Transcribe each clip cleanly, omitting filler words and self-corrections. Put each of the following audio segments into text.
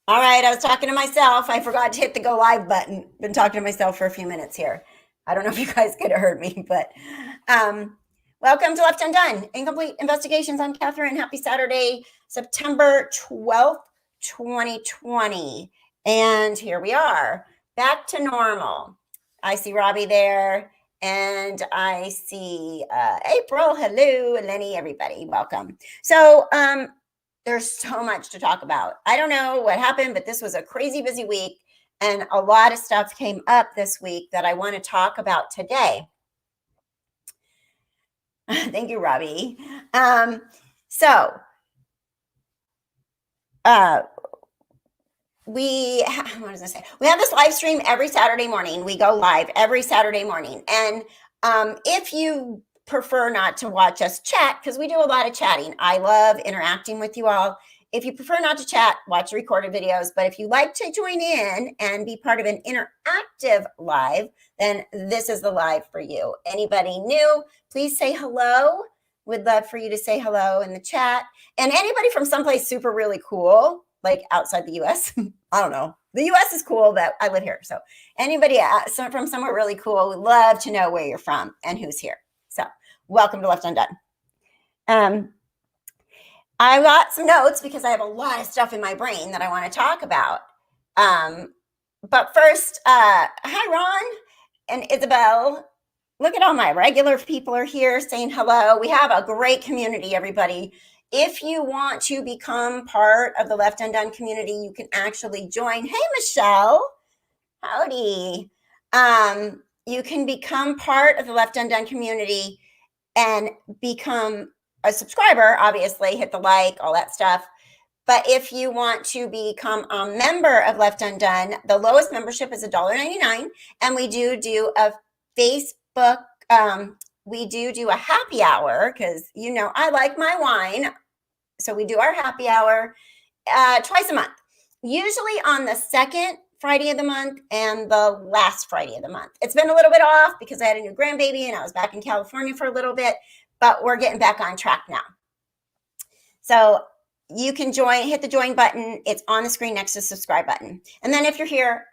All right, I was talking to myself. I forgot to hit the go live button. Been talking to myself for a few minutes here. I don't know if you guys could have heard me, but um, welcome to Left Undone, Incomplete Investigations. I'm Catherine. Happy Saturday, September 12th, 2020. And here we are, back to normal. I see Robbie there, and I see April. Hello, Lenny, everybody. Welcome. So, there's so much to talk about. I don't know what happened, but this was a crazy busy week, and a lot of stuff came up this week that I want to talk about today. Thank you, Robbie. So, what was I say? We have this live stream every Saturday morning. We go live every Saturday morning, and if you prefer not to watch us chat, because we do a lot of chatting, I love interacting with you all. If you prefer not to chat, watch recorded videos. But if you like to join in and be part of an interactive live, then this is the live for you. Anybody new, please say hello. We'd love for you to say hello in the chat. And anybody from someplace super really cool, like outside the US, I don't know. The US is cool, but I live here. So anybody from somewhere really cool, we'd love to know where you're from and who's here. So welcome to Left Undone. I got some notes because I have a lot of stuff in my brain that I want to talk about. But first, hi, Ron and Isabel. Look at all my regular people are here saying hello. We have a great community, everybody. If you want to become part of the Left Undone community, you can actually join. Hey, Michelle. Howdy. You can become part of the Left Undone community and become a subscriber, obviously, hit the like, all that stuff. But if you want to become a member of Left Undone, the lowest membership is $1.99. And we do a Facebook, we do a happy hour because, you know, I like my wine. So we do our happy hour twice a month, usually on the second Friday of the month and the last Friday of the month. It's been a little bit off because I had a new grandbaby and I was back in California for a little bit, but we're getting back on track now. So you can join, hit the join button. It's on the screen next to the subscribe button. And then if you're here,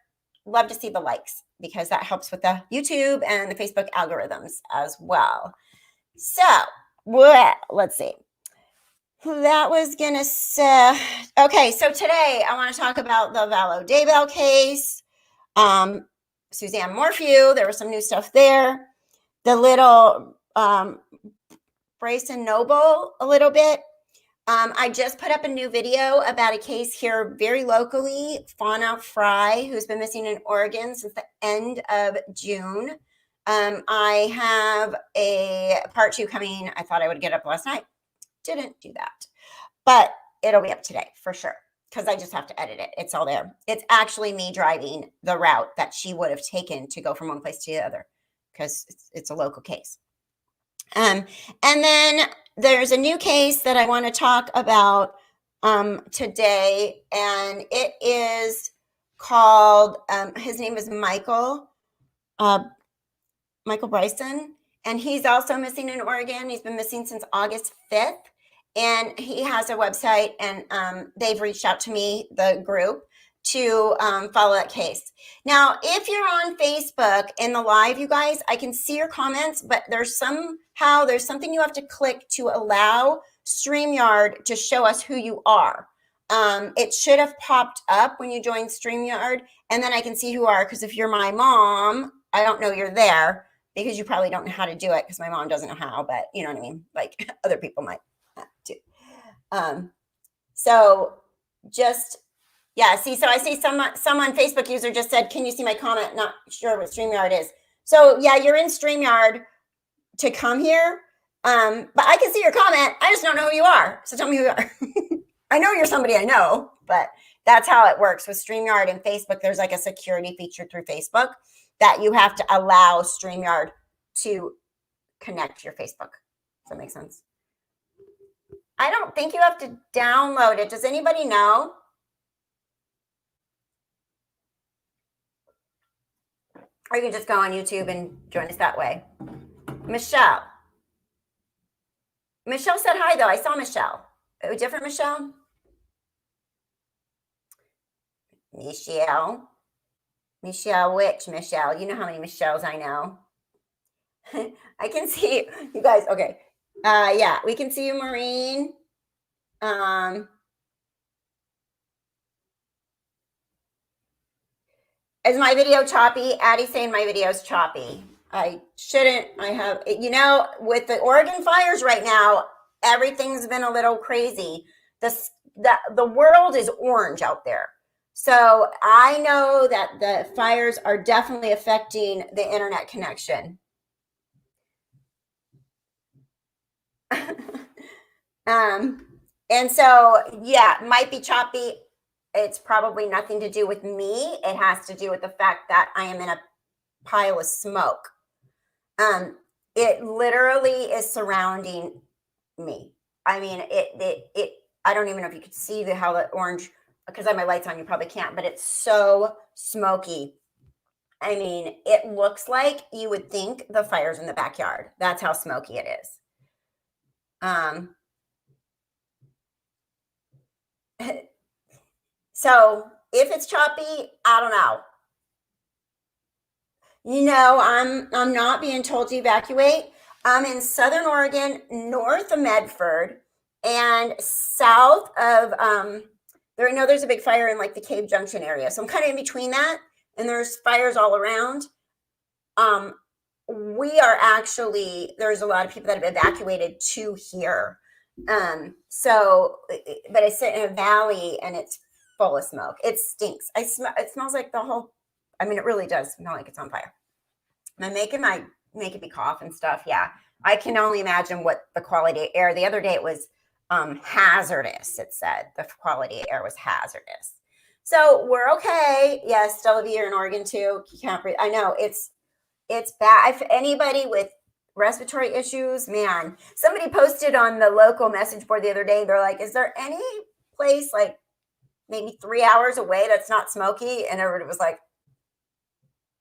love to see the likes because that helps with the YouTube and the Facebook algorithms as well. So, let's see. That was gonna say, okay, so today I want to talk about the Vallow Daybell case. Suzanne Morphew, there was some new stuff there. The little Braylen Noble a little bit. I just put up a new video about a case here very locally, Fauna Frey, who's been missing in Oregon since the end of June. I have a part 2 coming. I thought I would get up last night. Didn't do that, but it'll be up today for sure because I just have to edit it. It's all there. It's actually me driving the route that she would have taken to go from one place to the other because it's a local case. And then there's a new case that I want to talk about today, and it is called, his name is Michael Bryson, and he's also missing in Oregon. He's been missing since August 5th, and he has a website, and they've reached out to me, the group, to follow that case. Now, if you're on Facebook in the live, you guys, I can see your comments, but there's something you have to click to allow StreamYard to show us who you are. It should have popped up when you joined StreamYard, and then I can see who you are, because if you're my mom, I don't know you're there, because you probably don't know how to do it, because my mom doesn't know how, but you know what I mean? Like, other people might do. So just... yeah, see, so I see someone Facebook user just said, can you see my comment? Not sure what StreamYard is. So yeah, you're in StreamYard to come here, but I can see your comment. I just don't know who you are. So tell me who you are. I know you're somebody I know, but that's how it works with StreamYard and Facebook. There's like a security feature through Facebook that you have to allow StreamYard to connect to your Facebook. Does that make sense? I don't think you have to download it. Does anybody know? Or you can just go on YouTube and join us that way. Michelle. Michelle said hi, though. I saw Michelle. A different Michelle? Michelle. Michelle, which Michelle? You know how many Michelles I know. I can see you guys. Okay. Yeah, we can see you, Maureen. Is my video choppy? Addie's saying my video's choppy. I have, with the Oregon fires right now, everything's been a little crazy. The world is orange out there. So I know that the fires are definitely affecting the internet connection. And so, yeah, it might be choppy. It's probably nothing to do with me. It has to do with the fact that I am in a pile of smoke. It literally is surrounding me. I mean, I don't even know if you could see how the orange, because I have my lights on, you probably can't, but it's so smoky. I mean, it looks like you would think the fire's in the backyard. That's how smoky it is. So if it's choppy, I don't know. I'm not being told to evacuate. I'm in Southern Oregon, north of Medford, and south of there's a big fire in like the Cave Junction area. So I'm kind of in between that, and there's fires all around. We are actually, there's a lot of people that have evacuated to here. But I sit in a valley and it's full of smoke. It stinks. It smells like it really does smell like it's on fire. I'm making me cough and stuff. Yeah. I can only imagine what the quality of air. The other day it was hazardous. It said the quality of air was hazardous. So we're okay. Yes, still you're in Oregon too. You can't breathe. I know it's bad. If anybody with respiratory issues, man, somebody posted on the local message board the other day. They're like, is there any place like maybe 3 hours away that's not smoky? And everybody was like,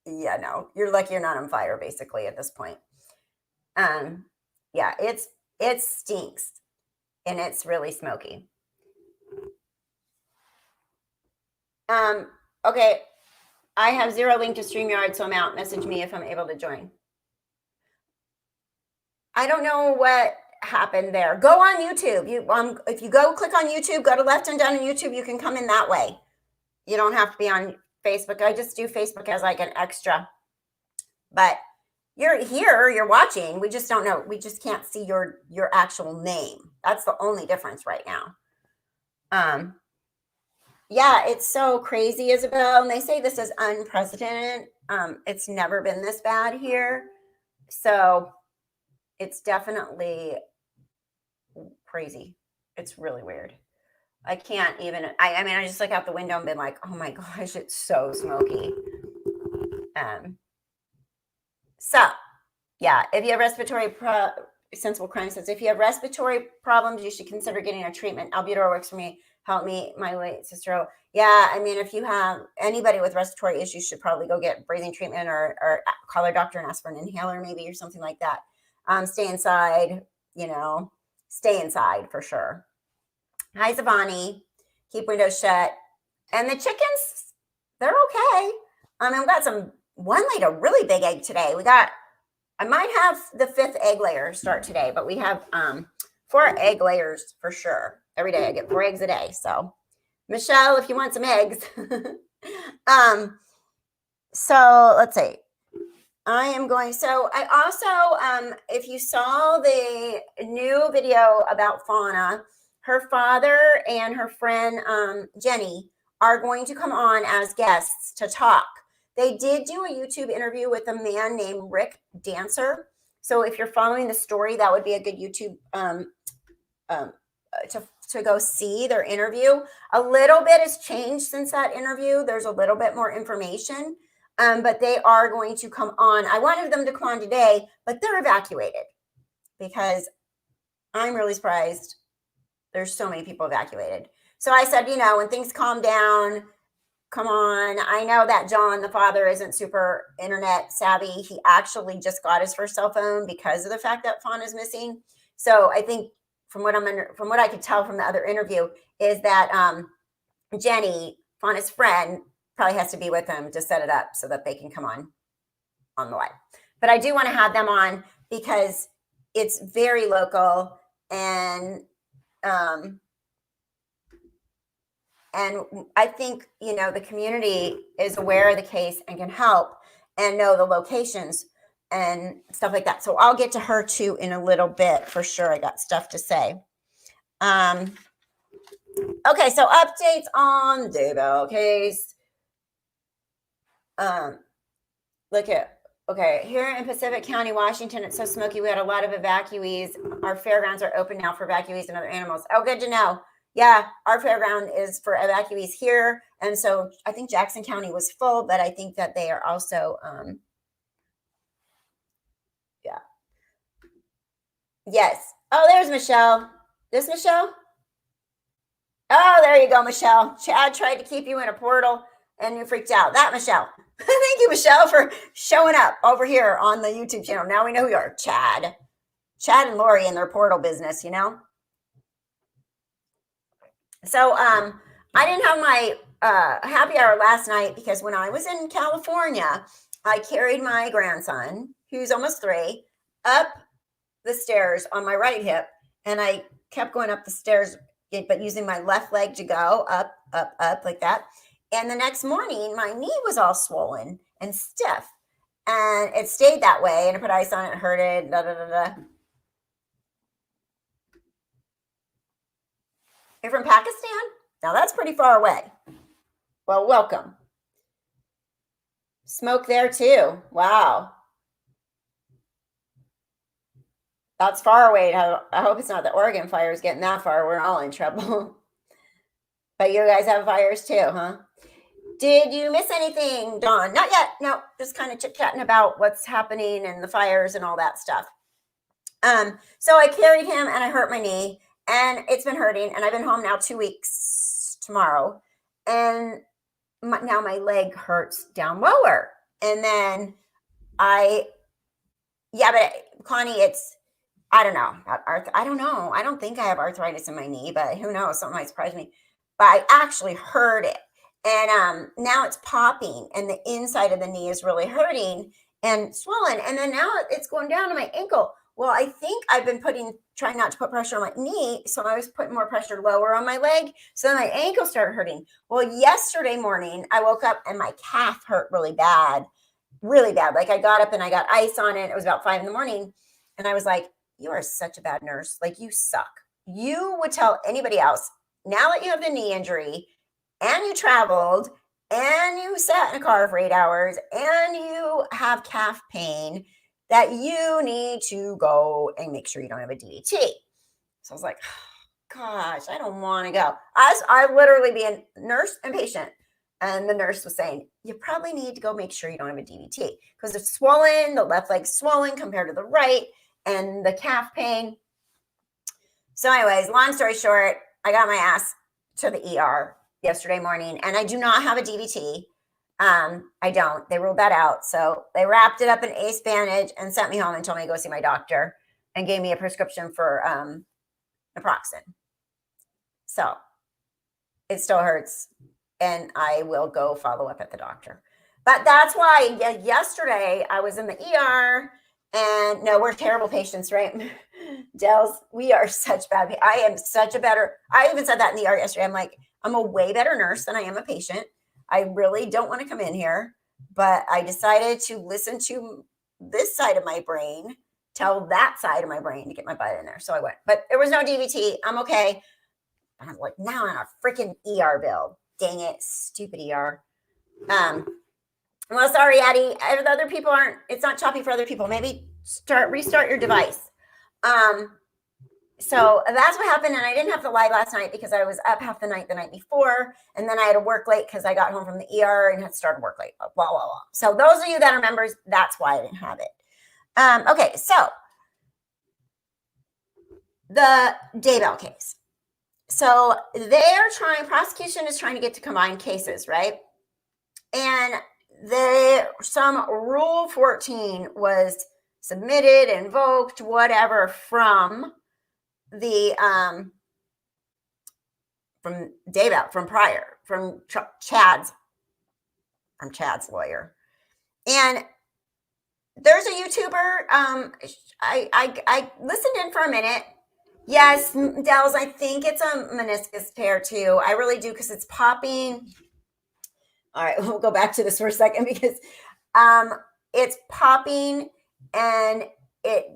yeah, no, you're lucky you're not on fire basically at this point. Yeah, it stinks and it's really smoky. Okay. I have 0 link to StreamYard, so I'm out. Message me if I'm able to join. I don't know what happened there. Go on YouTube. If you go click on YouTube, go to Left Undone on YouTube, you can come in that way. You don't have to be on Facebook. I just do Facebook as like an extra. But you're here, you're watching. We just don't know. We just can't see your actual name. That's the only difference right now. Yeah, it's so crazy, Isabel. And they say this is unprecedented. It's never been this bad here. So it's definitely crazy. It's really weird. I can't even, I just look out the window and been like, oh my gosh, it's so smoky. So yeah, if you have respiratory Sensible Crime says, if you have respiratory problems, you should consider getting a treatment. Albuterol works for me. Help me, my late sister. Yeah, if you have anybody with respiratory issues, should probably go get breathing treatment or call their doctor and ask for an inhaler maybe or something like that. Stay inside, stay inside for sure. Hi, Zavani. Keep windows shut. And the chickens, they're okay. We got one laid a really big egg today. I might have the 5th egg layer start today, but we have 4 egg layers for sure. Every day I get 4 eggs a day. So Michelle, if you want some eggs. So let's see. I also, if you saw the new video about Fauna, her father and her friend Jenny are going to come on as guests to talk. They did do a YouTube interview with a man named Rick Dancer. So if you're following the story, that would be a good YouTube to go see their interview. A little bit has changed since that interview. There's a little bit more information, but they are going to come on. I wanted them to come on today, but they're evacuated because I'm really surprised there's so many people evacuated. So I said, when things calm down, come on. I know that John, the father, isn't super internet savvy. He actually just got his first cell phone because of the fact that Fauna is missing. So I think from what I could tell from the other interview is that Jenny Fauna's friend probably has to be with them to set it up so that they can come on the live. But I do want to have them on because it's very local, and I think, the community is aware of the case and can help and know the locations and stuff like that. So I'll get to her too in a little bit for sure. I got stuff to say. Okay, so updates on the Daybell case. Okay, here in Pacific County, Washington, it's so smoky. We had a lot of evacuees. Our fairgrounds are open now for evacuees and other animals. Oh, good to know. Yeah, our fairground is for evacuees here. And so I think Jackson County was full, but I think that they are also, yeah. Yes. Oh, there's Michelle. This Michelle? Oh, there you go, Michelle. Chad tried to keep you in a portal and you freaked out. That Michelle. Thank you, Michelle, for showing up over here on the YouTube channel. Now we know who you are, Chad. Chad and Lori in their portal business, So I didn't have my happy hour last night because when I was in California, I carried my grandson, who's almost 3, up the stairs on my right hip, and I kept going up the stairs, but using my left leg to go up, up, up like that. And the next morning, my knee was all swollen and stiff, and it stayed that way. And I put ice on it, hurt it, da da da da. You're from Pakistan? Now that's pretty far away. Well, welcome. Smoke there too. Wow. That's far away. I hope it's not the Oregon fires getting that far. We're all in trouble. But you guys have fires too, huh? Did you miss anything, Dawn? Not yet. No, just kind of chit-chatting about what's happening and the fires and all that stuff. So I carried him and I hurt my knee, and it's been hurting, and I've been home now 2 weeks tomorrow, and now my leg hurts down lower. And then but Connie, I don't know. I don't know. I don't think I have arthritis in my knee, but who knows? Something might surprise me. But I actually heard it. And now it's popping, and the inside of the knee is really hurting and swollen. And then now it's going down to my ankle. Well, I think I've been trying not to put pressure on my knee. So I was putting more pressure lower on my leg. So then my ankle started hurting. Well, yesterday morning, I woke up and my calf hurt really bad. Really bad. Like I got up and I got ice on it. It was about 5 a.m. And I was like, you are such a bad nurse. Like, you suck. You would tell anybody else, now that you have the knee injury and you traveled and you sat in a car for 8 hours and you have calf pain, that you need to go and make sure you don't have a DVT. So I was like, oh, gosh, I don't want to go. I literally be a nurse and patient. And the nurse was saying, you probably need to go make sure you don't have a DVT because it's swollen. The left leg's swollen compared to the right, and the calf pain. So anyways, long story short, I got my ass to the ER yesterday morning, and I do not have a DVT. I don't. They ruled that out. So they wrapped it up in ace bandage and sent me home and told me to go see my doctor and gave me a prescription for naproxen. So it still hurts, and I will go follow up at the doctor. But that's why yesterday I was in the ER, and no, we're terrible patients, right? Dels, we are such bad. I am such a better, I even said that in the ER yesterday. I'm like, I'm a way better nurse than I am a patient. I really don't want to come in here, but I decided to listen to this side of my brain, tell that side of my brain to get my butt in there. So I went, but there was no DVT. I'm okay. And I was like, now I'm on a freaking ER bill. Dang it, stupid ER. Well, sorry, Addie. If other people aren't, it's not choppy for other people. Maybe restart your device. So that's what happened. And I didn't have to live last night because I was up half the night before. And then I had to work late because I got home from the ER and had started work late. Blah, blah, blah. So those of you that are members, that's why I didn't have it. Okay, so the Daybell case. So prosecution is trying to get to combine cases, right? And some Rule 14 was submitted, invoked, whatever, from the from Daybell, from Pryor, from Chad's lawyer. And there's a YouTuber. I listened in for a minute. Yes, Dells, I think it's a meniscus tear too. I really do, because it's popping. All right, we'll go back to this for a second, because it's popping, and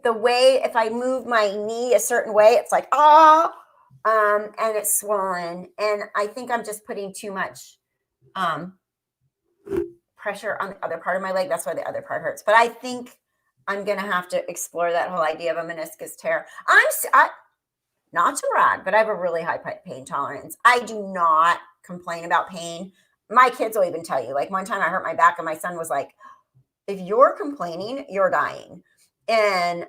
the way, if I move my knee a certain way, it's like, and it's swollen. And I think I'm just putting too much pressure on the other part of my leg. That's why the other part hurts. But I think I'm going to have to explore that whole idea of a meniscus tear. I not to brag, but I have a really high pain tolerance. I do not complain about pain. My kids will even tell you, like one time I hurt my back and my son was like, if you're complaining, you're dying. And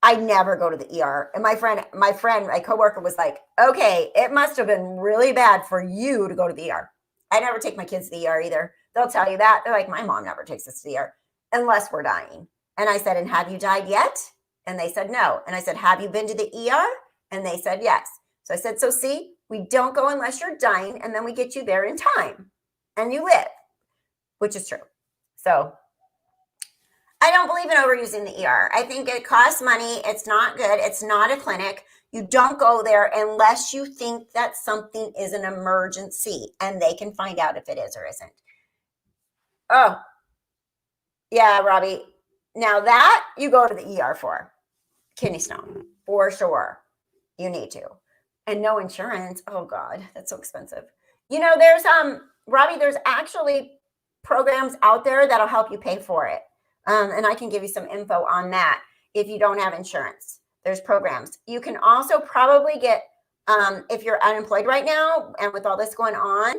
I never go to the ER. And my coworker was like, okay, it must have been really bad for you to go to the ER. I never take my kids to the ER either. They'll tell you that. They're like, my mom never takes us to the ER unless we're dying. And I said, and have you died yet? And they said, no. And I said, have you been to the ER? And they said, yes. So I said, so see, we don't go unless you're dying, and then we get you there in time and you live, which is true. So I don't believe in overusing the ER. I think it costs money. It's not good. It's not a clinic. You don't go there unless you think that something is an emergency, and they can find out if it is or isn't. Oh, yeah, Robbie. Now that you go to the ER for kidney stone, for sure. You need to. And no insurance. Oh God, that's so expensive. You know, there's Robbie, there's actually programs out there that'll help you pay for it. And I can give you some info on that if you don't have insurance. There's programs. You can also probably get, if you're unemployed right now and with all this going on,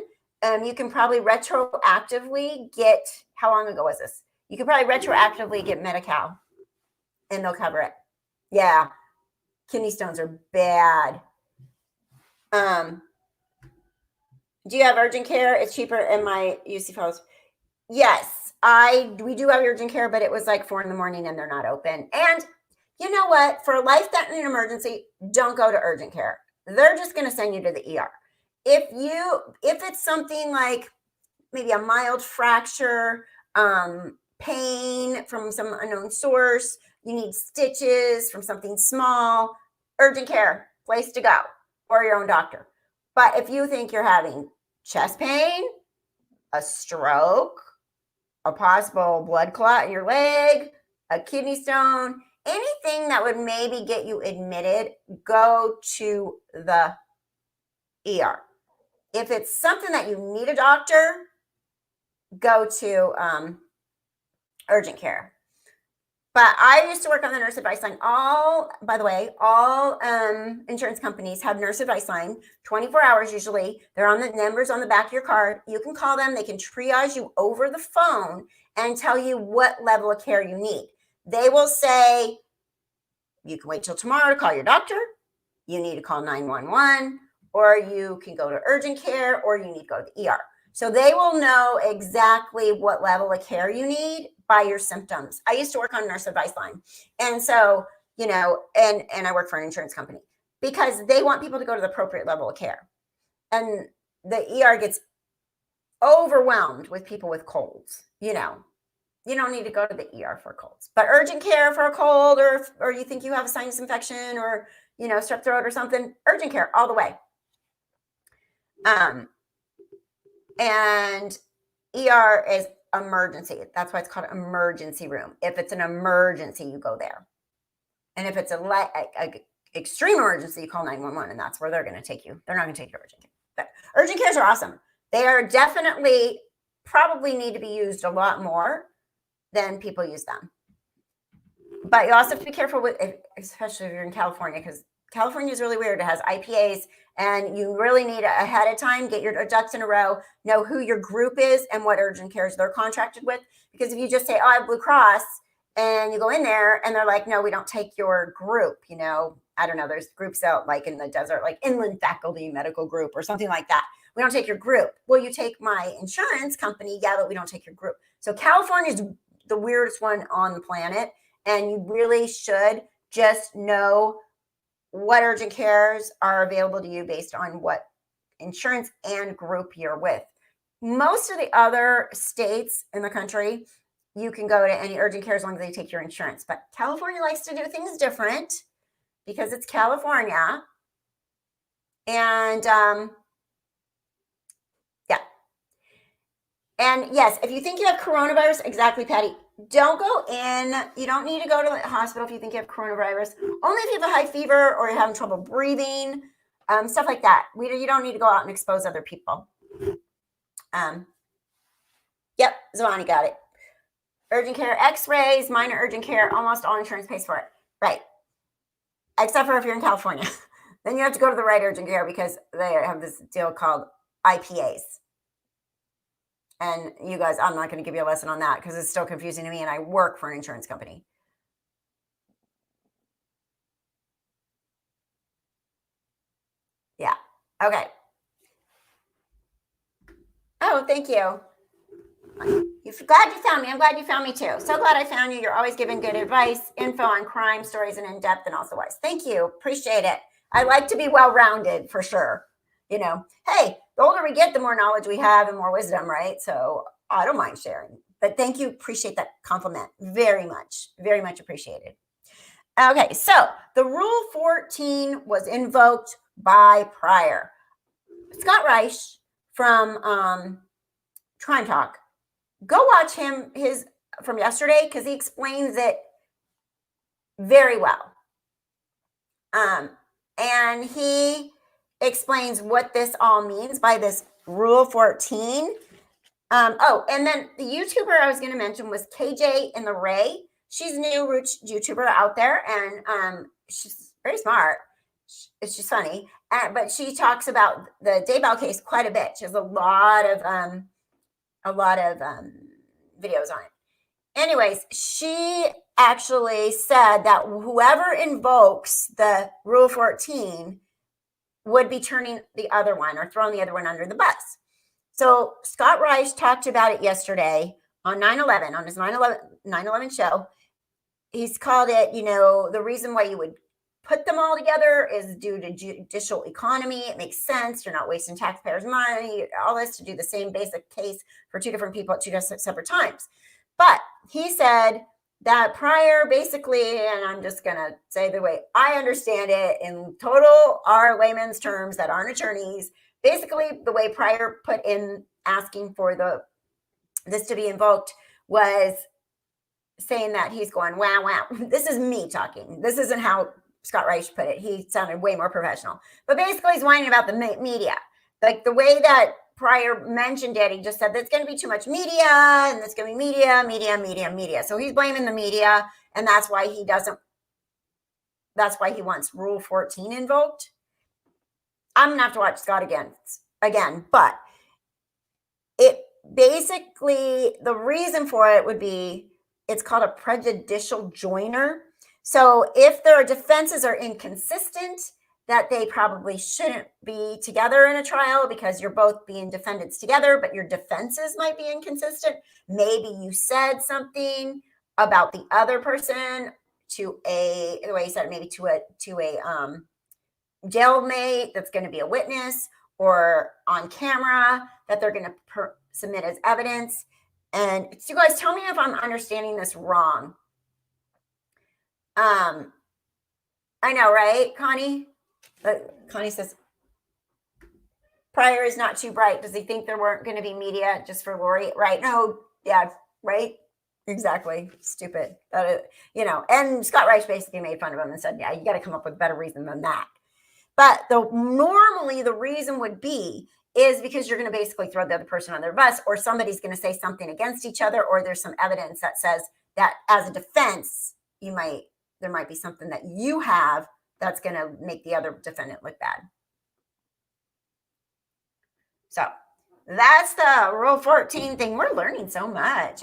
you can probably retroactively get, how long ago was this? You can probably retroactively get Medi-Cal and they'll cover it. Yeah. Kidney stones are bad. Do you have urgent care? It's cheaper in my UC Fellows. Yes, we do have urgent care, but it was like 4 a.m. and they're not open. And you know what? For a life-threatening emergency, don't go to urgent care. They're just going to send you to the ER. If it's something like maybe a mild fracture, pain from some unknown source, you need stitches from something small, urgent care, place to go, or your own doctor. But if you think you're having chest pain, a stroke, a possible blood clot in your leg, a kidney stone, anything that would maybe get you admitted, go to the ER. If it's something that you need a doctor, go to urgent care. But I used to work on the nurse advice line. All insurance companies have nurse advice line, 24 hours usually. They're on the numbers on the back of your card. You can call them. They can triage you over the phone and tell you what level of care you need. They will say, you can wait till tomorrow to call your doctor. You need to call 911, or you can go to urgent care, or you need to go to the ER. So they will know exactly what level of care you need by your symptoms. I used to work on nurse advice line. And so, you know, and I work for an insurance company because they want people to go to the appropriate level of care. And the ER gets overwhelmed with people with colds. You know, you don't need to go to the ER for colds, but urgent care for a cold, or you think you have a sinus infection, or, you know, strep throat or something, urgent care all the way. And ER is emergency. That's why it's called emergency room. If it's an emergency, you go there. And if it's a extreme emergency, you call 911, and that's where they're going to take you. They're not going to take you to urgent care. But urgent cares are awesome. They are definitely probably need to be used a lot more than people use them. But you also have to be careful with, especially if you're in California, because California is really weird. It has IPAs, and you really need ahead of time, get your ducks in a row, know who your group is and what urgent cares they're contracted with. Because if you just say, oh, I have Blue Cross, and you go in there and they're like, no, we don't take your group. You know, I don't know. There's groups out like in the desert, like Inland Faculty Medical Group or something like that. We don't take your group. Well, you take my insurance company. Yeah, but we don't take your group. So California is the weirdest one on the planet. And you really should just know what urgent cares are available to you based on what insurance and group you're with. Most of the other states in the country, you can go to any urgent care as long as they take your insurance. But California likes to do things different because it's California. And yeah. And yes, if you think you have coronavirus, exactly, Patty, don't go in. You don't need to go to the hospital if you think you have coronavirus. Only if you have a high fever or you're having trouble breathing, stuff like that. You don't need to go out and expose other people. Yep, Zawani got it. Urgent care, x-rays, minor urgent care, almost all insurance pays for it. Right. Except for if you're in California. Then you have to go to the right urgent care because they have this deal called IPAs. And you guys, I'm not going to give you a lesson on that because it's still confusing to me, and I work for an insurance company. Yeah. Okay. Oh, thank you. Glad you found me. I'm glad you found me too. So glad I found you. You're always giving good advice, info on crime stories, and in depth and also wise. Thank you. Appreciate it. I like to be well-rounded for sure. You know, hey, the older we get, the more knowledge we have and more wisdom, right? So I don't mind sharing. But thank you. Appreciate that compliment very much. Very much appreciated. Okay, so the Rule 14 was invoked by Pryor. Scott Reich from Crime Talk. Go watch his from yesterday because he explains it very well. And he explains what this all means by this Rule 14. Oh, and then the YouTuber I was going to mention was KJ in the Ray. She's a new YouTuber out there, and she's very smart. She's funny, but she talks about the Daybell case quite a bit. She has a lot of videos on it. Anyways, she actually said that whoever invokes the Rule 14 would be turning the other one or throwing the other one under the bus. So Scott Reich talked about it yesterday on 9/11, on his 9/11 show. He's called it, the reason why you would put them all together is due to judicial economy. It makes sense. You're not wasting taxpayers' money, all this to do the same basic case for two different people at two separate times. But he said that Pryor basically, and I'm just going to say the way I understand it in total our layman's terms that aren't attorneys, basically the way Pryor put in asking for this to be invoked was saying that he's going, wow. This is me talking. This isn't how Scott Reich put it. He sounded way more professional. But basically he's whining about the media. Like the way that Pryor mentioned it, he just said there's going to be too much media, and there's going to be media. So he's blaming the media, and that's why he wants Rule 14 invoked. I'm going to have to watch Scott again, but it basically, the reason for it would be, it's called a prejudicial joiner. So if their defenses are inconsistent, that they probably shouldn't be together in a trial because you're both being defendants together, but your defenses might be inconsistent. Maybe you said something about the other person the way you said it, maybe to a jailmate that's going to be a witness, or on camera that they're going to submit as evidence. And so you guys tell me if I'm understanding this wrong. I know, right, Connie? Connie says, Pryor is not too bright. Does he think there weren't going to be media just for Lori? Right. No. Yeah. Right. Exactly. Stupid. And Scott Reich basically made fun of him and said, yeah, you got to come up with a better reason than that. But normally the reason would be is because you're going to basically throw the other person on their bus, or somebody's going to say something against each other, or there's some evidence that says that as a defense, there might be something that you have that's going to make the other defendant look bad. So that's the Rule 14 thing. We're learning so much.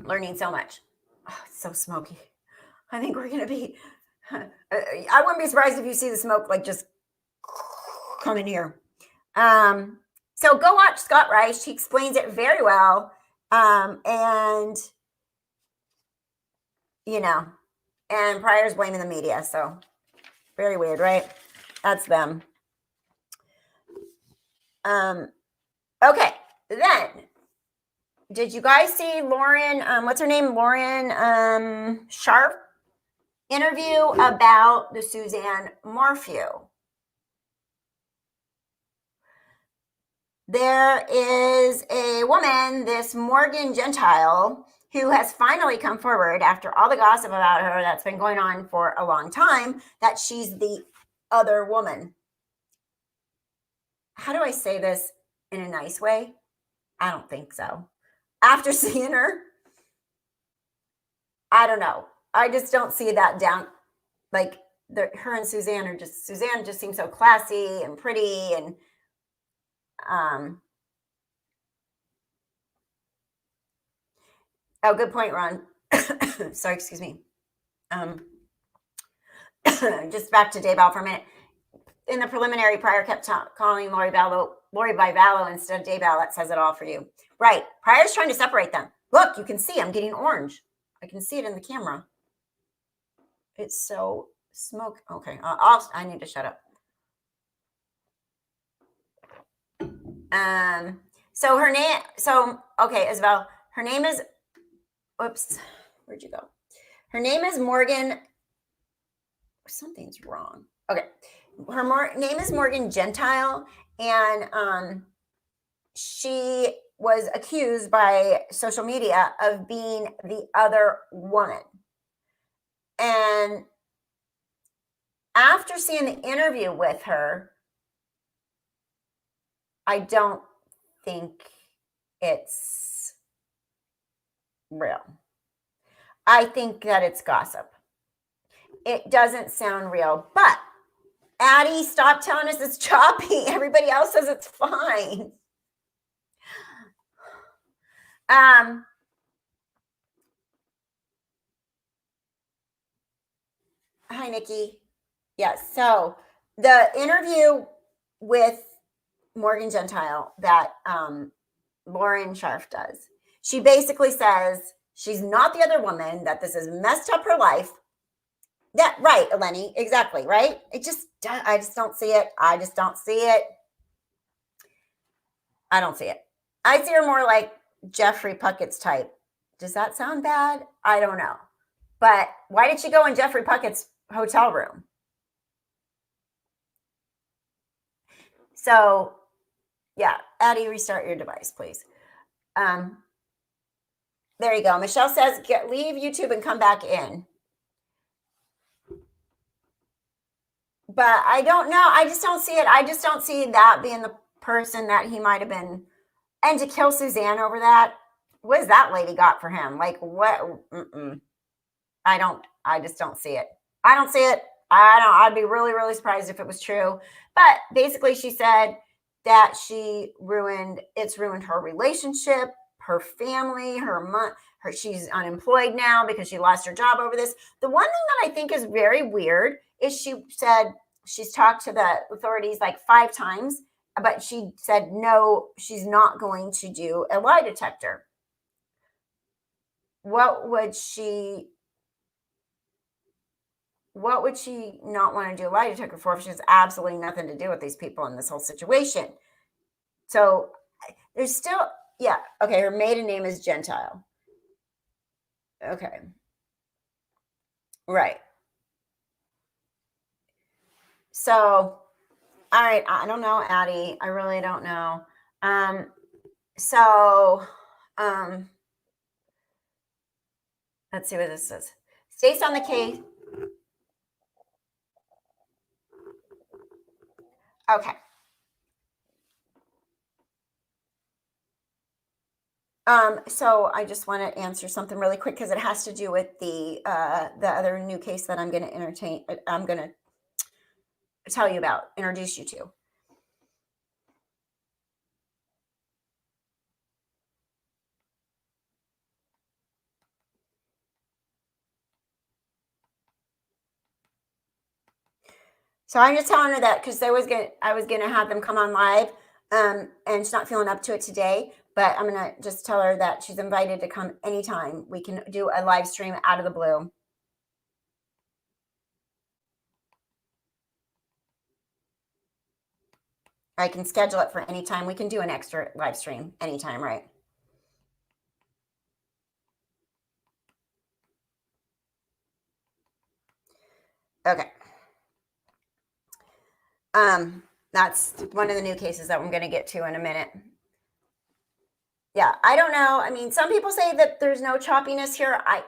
Learning so much. Oh, it's so smoky. I think we're going to be, I wouldn't be surprised if you see the smoke like just come in here. So go watch Scott Reich. He explains it very well. And And Pryor's blaming the media. So very weird, right? That's them. Okay, then did you guys see Lauren? What's her name? Lauren Sharp interview about the Suzanne Morphew. There is a woman, this Morgan Gentile, who has finally come forward after all the gossip about her that's been going on for a long time, that she's the other woman. How do I say this in a nice way? I don't think so. After seeing her, I don't know. I just don't see that down. Like her and Suzanne are just, Suzanne just seems so classy and pretty and oh, good point, Ron. Sorry, excuse me. Just back to Daybell for a minute. In the preliminary, Pryor kept calling Lori Vallow instead of Daybell. That says it all for you. Right. Pryor's trying to separate them. Look, you can see I'm getting orange. I can see it in the camera. It's so smoke. Okay. I need to shut up. So her name, okay, Isabel, her name is, whoops, where'd you go? Her name is Morgan, something's wrong. Okay. Her name is Morgan Gentile, and she was accused by social media of being the other woman. And after seeing the interview with her, I don't think it's real. I think that it's gossip. It doesn't sound real. But Addie, stop telling us it's choppy. Everybody else says it's fine. Hi, Nikki. Yes. So the interview with Morgan Gentile that Lauren Sharp does, she basically says she's not the other woman, that this has messed up her life. That right, Eleni, exactly, right? I just don't see it. I just don't see it. I don't see it. I see her more like Jeffrey Puckett's type. Does that sound bad? I don't know. But why did she go in Jeffrey Puckett's hotel room? So, yeah, Addie, restart your device, please. There you go. Michelle says, leave YouTube and come back in. But I don't know. I just don't see it. I just don't see that being the person that he might have been. And to kill Suzanne over that, what has that lady got for him? Like, what? I just don't see it. I don't see it. I'd be really, really surprised if it was true. But basically, she said that it's ruined her relationship, her family, she's unemployed now because she lost her job over this. The one thing that I think is very weird is she said she's talked to the authorities like 5 times, but she said no, she's not going to do a lie detector. What would she not want to do a lie detector for if she has absolutely nothing to do with these people in this whole situation? So there's still, yeah, okay, her maiden name is Gentile. Okay. Right. So, all right, I don't know, Addie. I really don't know. Let's see what this says. Stays on the case. Okay. So I just want to answer something really quick because it has to do with the other new case that I'm going to tell you about, introduce you to. So I'm just telling her that because I was gonna have them come on live, and she's not feeling up to it today. But I'm gonna just tell her that she's invited to come anytime. We can do a live stream out of the blue. I can schedule it for any time. We can do an extra live stream anytime, right? Okay. That's one of the new cases that I'm going to get to in a minute. Yeah, I don't know. I mean, some people say that there's no choppiness here. I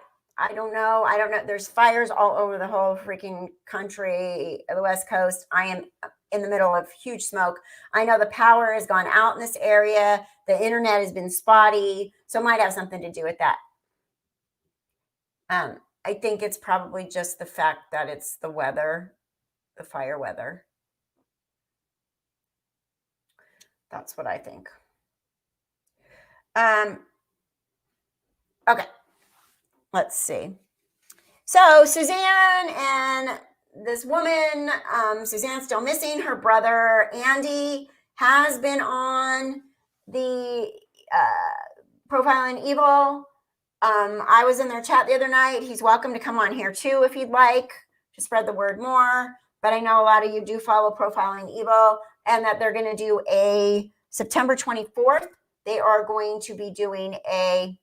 don't know. I don't know. There's fires all over the whole freaking country, the West Coast. I am in the middle of huge smoke. I know the power has gone out in this area. The internet has been spotty, so it might have something to do with that. I think it's probably just the fact that it's the weather, the fire weather. That's what I think. Okay, let's see. So Suzanne and this woman, Suzanne's still missing. Her brother Andy has been on the Profiling Evil. I was in their chat the other night. He's welcome to come on here too if you'd like to spread the word more. But I know a lot of you do follow Profiling Evil, and that they're going to do a September 24th. They are going to be doing a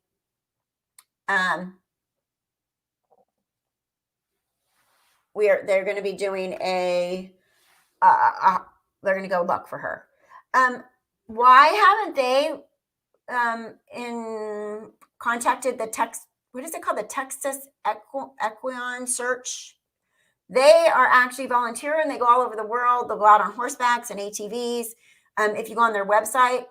they're going to be doing a they're going to go look for her. Why haven't they contacted the what is it called, the Texas Equine Search? They are actually volunteering. They go all over the world. They'll go out on horsebacks and ATVs. If you go on their website,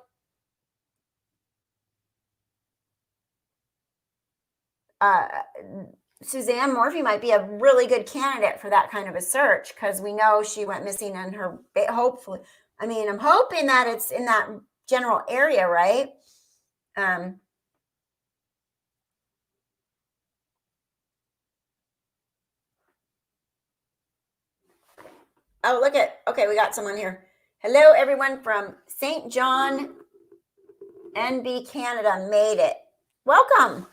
Suzanne Morphew might be a really good candidate for that kind of a search, because we know she went missing in her, hopefully, I mean, I'm hoping that it's in that general area, right? Oh, look at, okay, we got someone here. Hello, everyone from St. John, NB, Canada, made it. Welcome.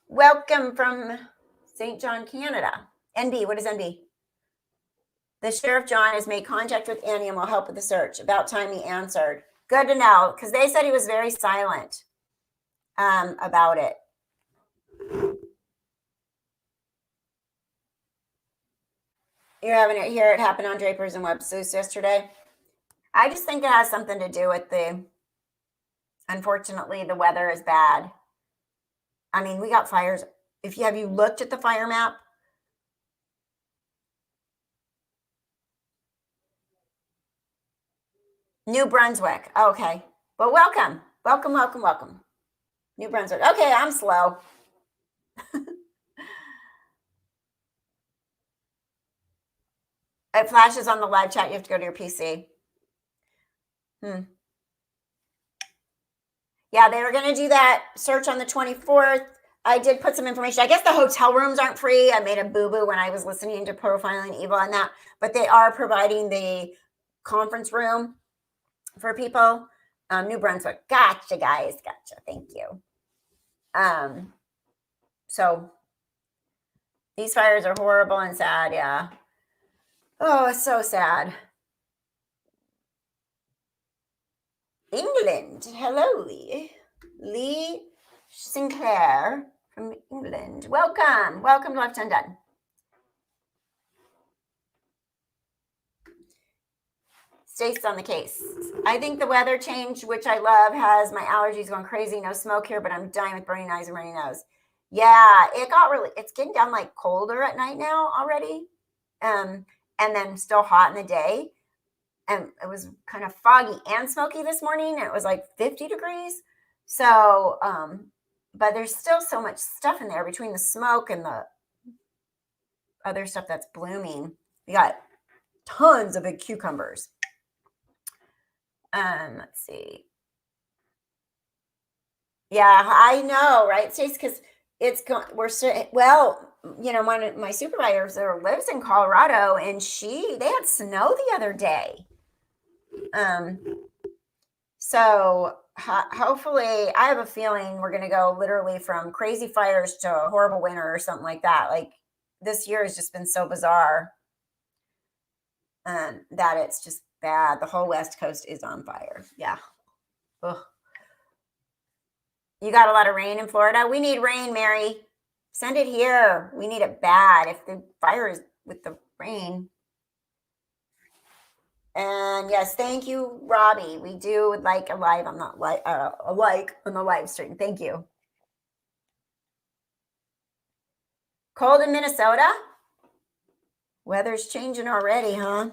Welcome from St. John, Canada. NB, what is NB? The Sheriff John has made contact with Annie and will help with the search. About time he answered. Good to know, because they said he was very silent about it. You're having it here. It happened on Draper's and Webster's yesterday. I just think it has something to do with unfortunately, the weather is bad. I mean, we got fires. Have you looked at the fire map? New Brunswick. Okay. Well, welcome. Welcome. New Brunswick. Okay, I'm slow. It flashes on the live chat. You have to go to your PC. Yeah, they were going to do that search on the 24th. I did put some information. I guess the hotel rooms aren't free. I made a boo-boo when I was listening to Profiling Evil on that, but they are providing the conference room for people. New Brunswick. Gotcha, guys. Gotcha. Thank you. So these fires are horrible and sad. Yeah. Oh, it's so sad. England. Hello, Lee. Lee Sinclair from England. Welcome to Left Undone. Stace on the case. I think the weather change, which I love, has my allergies going crazy. No smoke here, but I'm dying with burning eyes and runny nose. Yeah, it's getting down like colder at night now already. And then still hot in the day. And it was kind of foggy and smoky this morning. It was like 50 degrees. So, but there's still so much stuff in there between the smoke and the other stuff that's blooming. We got tons of big cucumbers. Let's see. Yeah, I know, right, Stace? Because one of my supervisors there lives in Colorado, and they had snow the other day. So hopefully, I have a feeling we're going to go literally from crazy fires to a horrible winter or something like that. Like, this year has just been so bizarre. that it's just bad. The whole West Coast is on fire. Yeah. Ugh. You got a lot of rain in Florida? We need rain, Mary. Send it here. We need it bad if the fire is with the rain. And yes, thank you, Robbie. We do like a live on the on the live stream. Thank you. Cold in Minnesota? Weather's changing already, huh?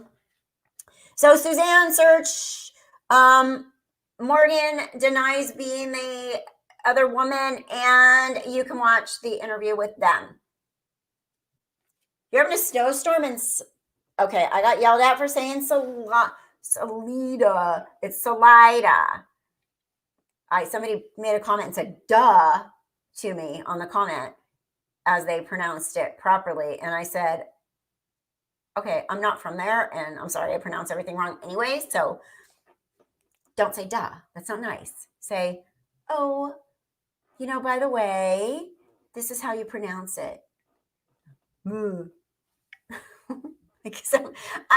So Suzanne search. Morgan denies being the other woman, and you can watch the interview with them. You're having a snowstorm in. Okay, I got yelled at for saying Salida. It's Salida. Somebody made a comment and said "duh" to me on the comment as they pronounced it properly, and I said, "Okay, I'm not from there, and I'm sorry I pronounce everything wrong anyway. So don't say "duh." That's not nice. Say, "Oh, by the way, this is how you pronounce it." I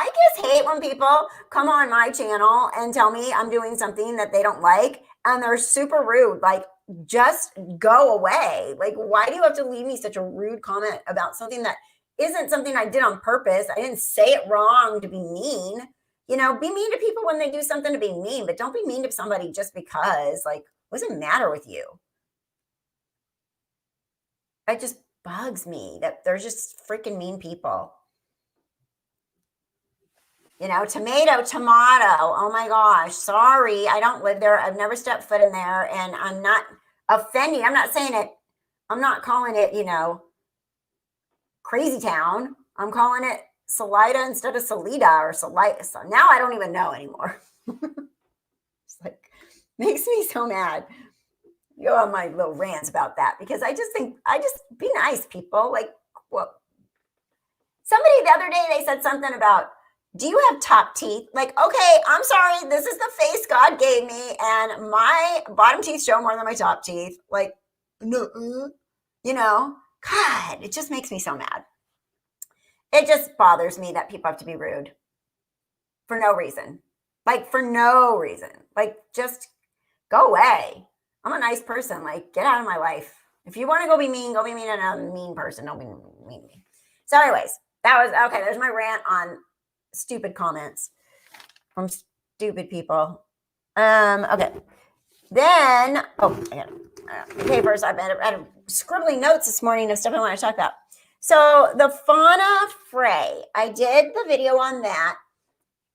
just hate when people come on my channel and tell me I'm doing something that they don't like, and they're super rude. Like, just go away. Like, why do you have to leave me such a rude comment about something that isn't something I did on purpose? I didn't say it wrong to be mean. Be mean to people when they do something to be mean, but don't be mean to somebody just because. Like, what does it matter with you? It just bugs me that they're just freaking mean people. Tomato. Oh my gosh. Sorry. I don't live there. I've never stepped foot in there, and I'm not offending. I'm not saying it. I'm not calling it, crazy town. I'm calling it Salida instead of Salida or Salida. So now I don't even know anymore. It's like, makes me so mad. You go on my little rants about that, because I just be nice, people. Like, well, somebody the other day, they said something about, do you have top teeth? Like, okay, I'm sorry. This is the face God gave me, and my bottom teeth show more than my top teeth. Like, no, God, it just makes me so mad. It just bothers me that people have to be rude for no reason. Like, for no reason. Like, just go away. I'm a nice person. Like, get out of my life. If you want to go be mean to a mean person. Don't be mean to me. So anyways, that was, okay, there's my rant on stupid comments from stupid people. Okay. Then, I got papers. I've had scribbling notes this morning of stuff I want to talk about. So the Fauna Frey, I did the video on that,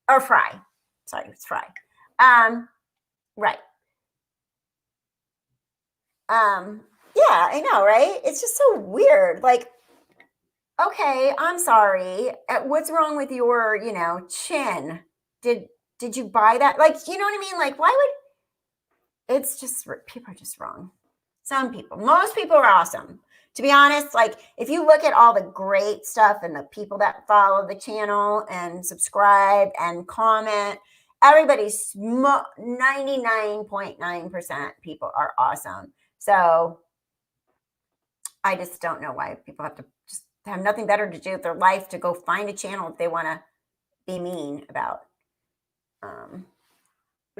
or Fry. Sorry, it's Fry. Right. Yeah, I know, right? It's just so weird. Like, okay, I'm sorry. What's wrong with your, chin? Did you buy that? Like, you know what I mean? Like, why would, it's just, people are just wrong. Some people, most people are awesome. To be honest, like, if you look at all the great stuff and the people that follow the channel and subscribe and comment, everybody's 99.9% people are awesome. So I just don't know why people have to just have nothing better to do with their life to go find a channel if they want to be mean about. Do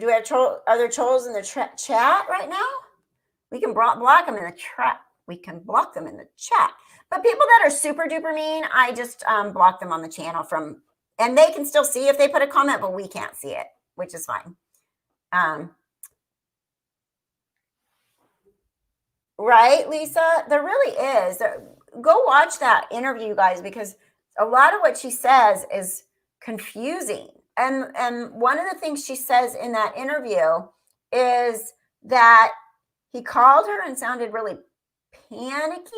we have are there trolls in the chat right now? We can block them in the chat. We can block them in the chat. But people that are super duper mean, I just block them on the channel and they can still see if they put a comment, but we can't see it, which is fine. Right, Lisa? There really is. Go watch that interview, guys, because a lot of what she says is confusing. And one of the things she says in that interview is that he called her and sounded really panicky.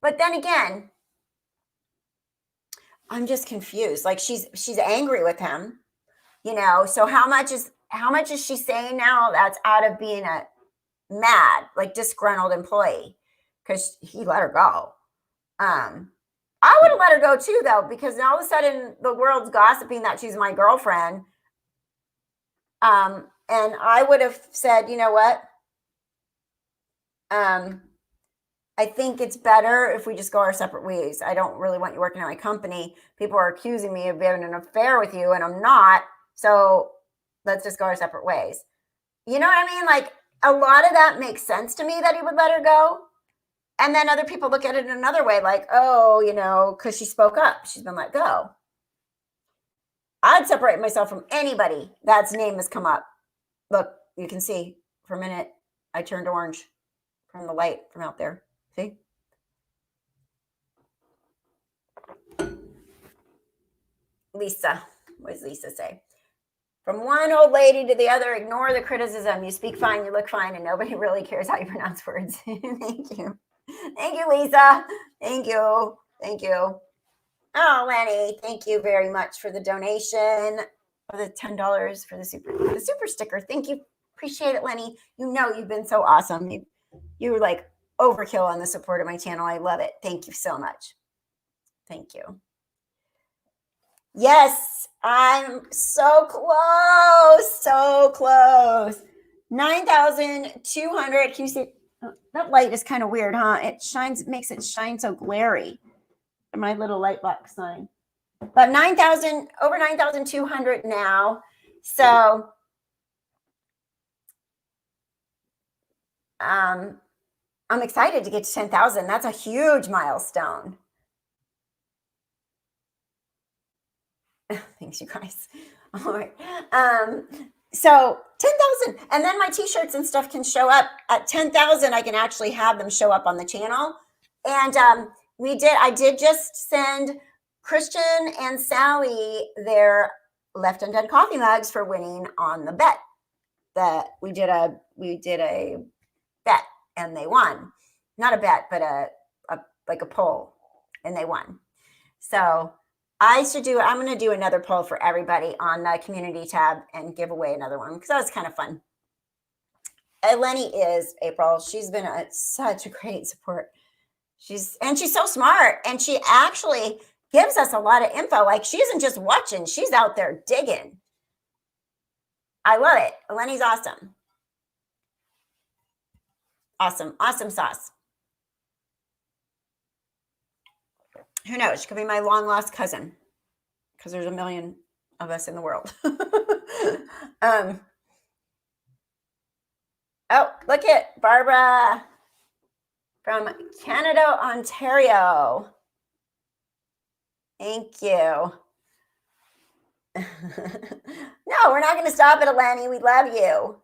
But then again, I'm just confused. Like, she's angry with him, so how much is she saying now that's out of being a mad, like, disgruntled employee because he let her go? I would have let her go too, though, because all of a sudden the world's gossiping that she's my girlfriend. And I would have said, you know what? I think it's better if we just go our separate ways. I don't really want you working at my company. People are accusing me of having an affair with you, and I'm not. So let's just go our separate ways. You know what I mean? Like, a lot of that makes sense to me that he would let her go. And then other people look at it another way, like, oh, you know, because she spoke up, she's been let go. I'd separate myself from anybody that's name has come up. Look, you can see for a minute, I turned orange from the light from out there. See? Lisa, what does Lisa say? From one old lady to the other, ignore the criticism. You speak fine, you look fine, and nobody really cares how you pronounce words. Thank you. Thank you, Lisa. Thank you. Thank you. Oh, Lenny, thank you very much for the donation, for the $10 for the super sticker. Thank you. Appreciate it, Lenny. You know you've been so awesome. You were like overkill on the support of my channel. I love it. Thank you so much. Thank you. Yes, I'm so close. So close. 9,200. Can you see? That light is kind of weird, huh? It shines, makes it shine so glary. My little light box sign. But 9,000, over 9,200 now. So I'm excited to get to 10,000. That's a huge milestone. Thanks, you guys. All right. So 10,000, and then my t-shirts and stuff can show up at 10,000. I can actually have them show up on the channel. And I did just send Christian and Sally their Left Undone coffee mugs for winning on the bet. That we did a bet and they won. Not a bet, but a poll, and they won. So I'm going to do another poll for everybody on the community tab and give away another one because that was kind of fun. Lenny is April. She's been such a great support. She's so smart, and she actually gives us a lot of info. Like, she isn't just watching, she's out there digging. I love it. Lenny's awesome. Awesome sauce. Who knows? She could be my long lost cousin because there's a million of us in the world. Oh, look at Barbara from Canada, Ontario. Thank you. No, we're not going to stop at Alani. We love you.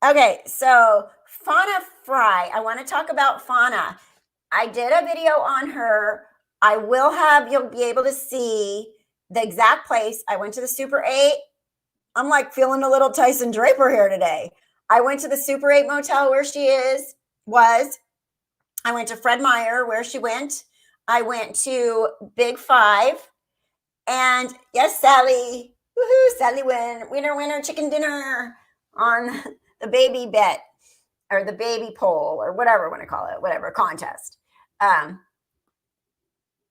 Okay, so Fauna Frey. I want to talk about Fauna. I did a video on her. You'll be able to see the exact place. I went to the Super 8. I'm like feeling a little Tyson Draper here today. I went to the Super 8 motel where she was. I went to Fred Meyer where she went. I went to Big 5. And yes, Sally. Woohoo, Sally winner, chicken dinner on the baby bet or the baby poll or whatever I want to call it, whatever contest.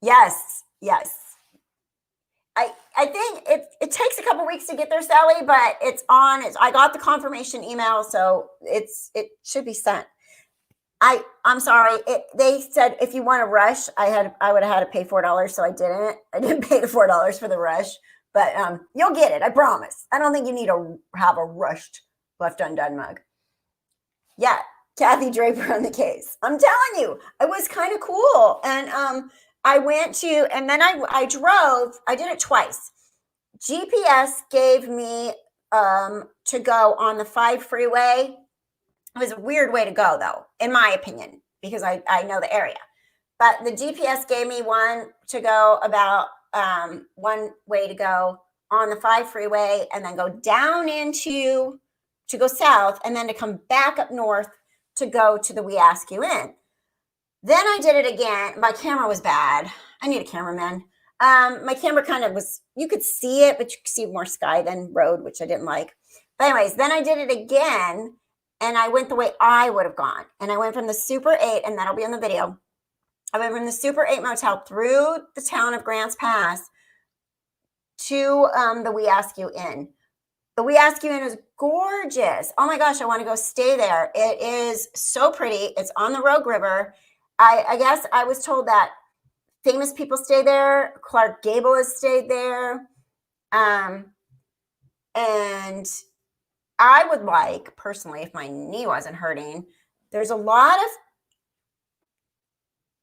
Yes. I think it takes a couple weeks to get there, Sally, but it's on. I got the confirmation email, so it should be sent. I'm sorry. They said if you want to rush, I would have had to pay $4, so I didn't. I didn't pay the $4 for the rush, but you'll get it. I promise. I don't think you need to have a rushed Left Undone mug. Yeah, Kathy Draper on the case. I'm telling you, it was kind of cool, and I went to, and then I drove. I did it twice. GPS gave me to go on the 5 freeway. It was a weird way to go, though, in my opinion, because I know the area. But the GPS gave me one to go about one way to go on the 5 freeway and then go down to go south and then to come back up north to go to the We Ask You In. Then I did it again. My camera was bad. I need a cameraman. My camera kind of was, you could see it, but you could see more sky than road, which I didn't like. But anyways, then I did it again. And I went the way I would have gone. And I went from the Super 8, and that'll be in the video. I went from the Super 8 motel through the town of Grants Pass to the We Ask You In. The We Ask You In is gorgeous. Oh my gosh, I want to go stay there. It is so pretty. It's on the Rogue River. I guess I was told that famous people stay there. Clark Gable has stayed there. And I would like, personally, if my knee wasn't hurting, there's a lot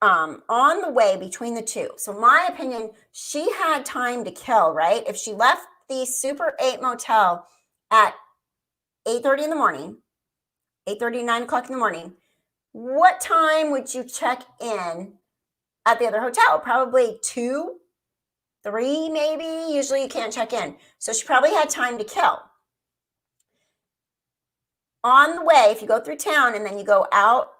of on the way between the two. So my opinion, she had time to kill, right? If she left the Super 8 motel at 8:30 in the morning, 8:30, 9 o'clock in the morning, what time would you check in at the other hotel? Probably 2, 3, maybe. Usually you can't check in. So she probably had time to kill. On the way, if you go through town and then you go out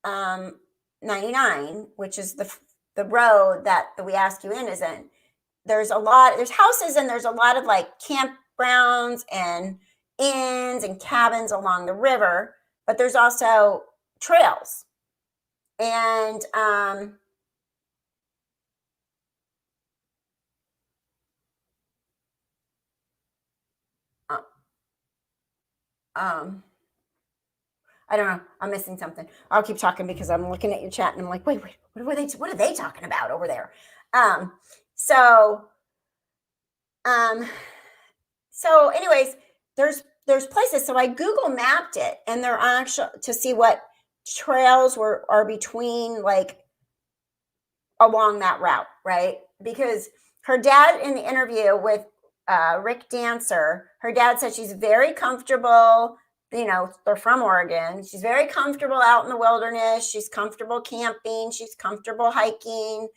99, which is the road that the We Ask You In is in, there's houses and there's a lot of like campgrounds and inns and cabins along the river, but there's also trails. And I don't know. I'm missing something. I'll keep talking because I'm looking at your chat and I'm like, wait, what are they talking about over there? So anyways, there's places. So I Google mapped it, and they're actually to see what trails are between, like, along that route, right? Because her dad, in the interview with Rick Dancer, her dad said she's very comfortable. You know, they're from Oregon. She's very comfortable out in the wilderness. She's comfortable camping. She's comfortable hiking,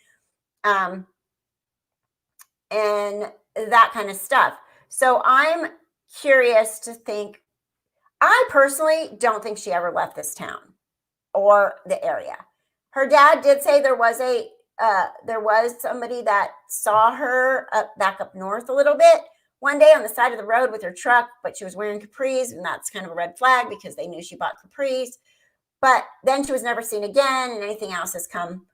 and that kind of stuff. So I'm curious to think. I personally don't think she ever left this town or the area. Her dad did say there was somebody that saw her back up north a little bit one day on the side of the road with her truck, but she was wearing capris, and that's kind of a red flag because they knew she bought capris. But then she was never seen again, and anything else has come.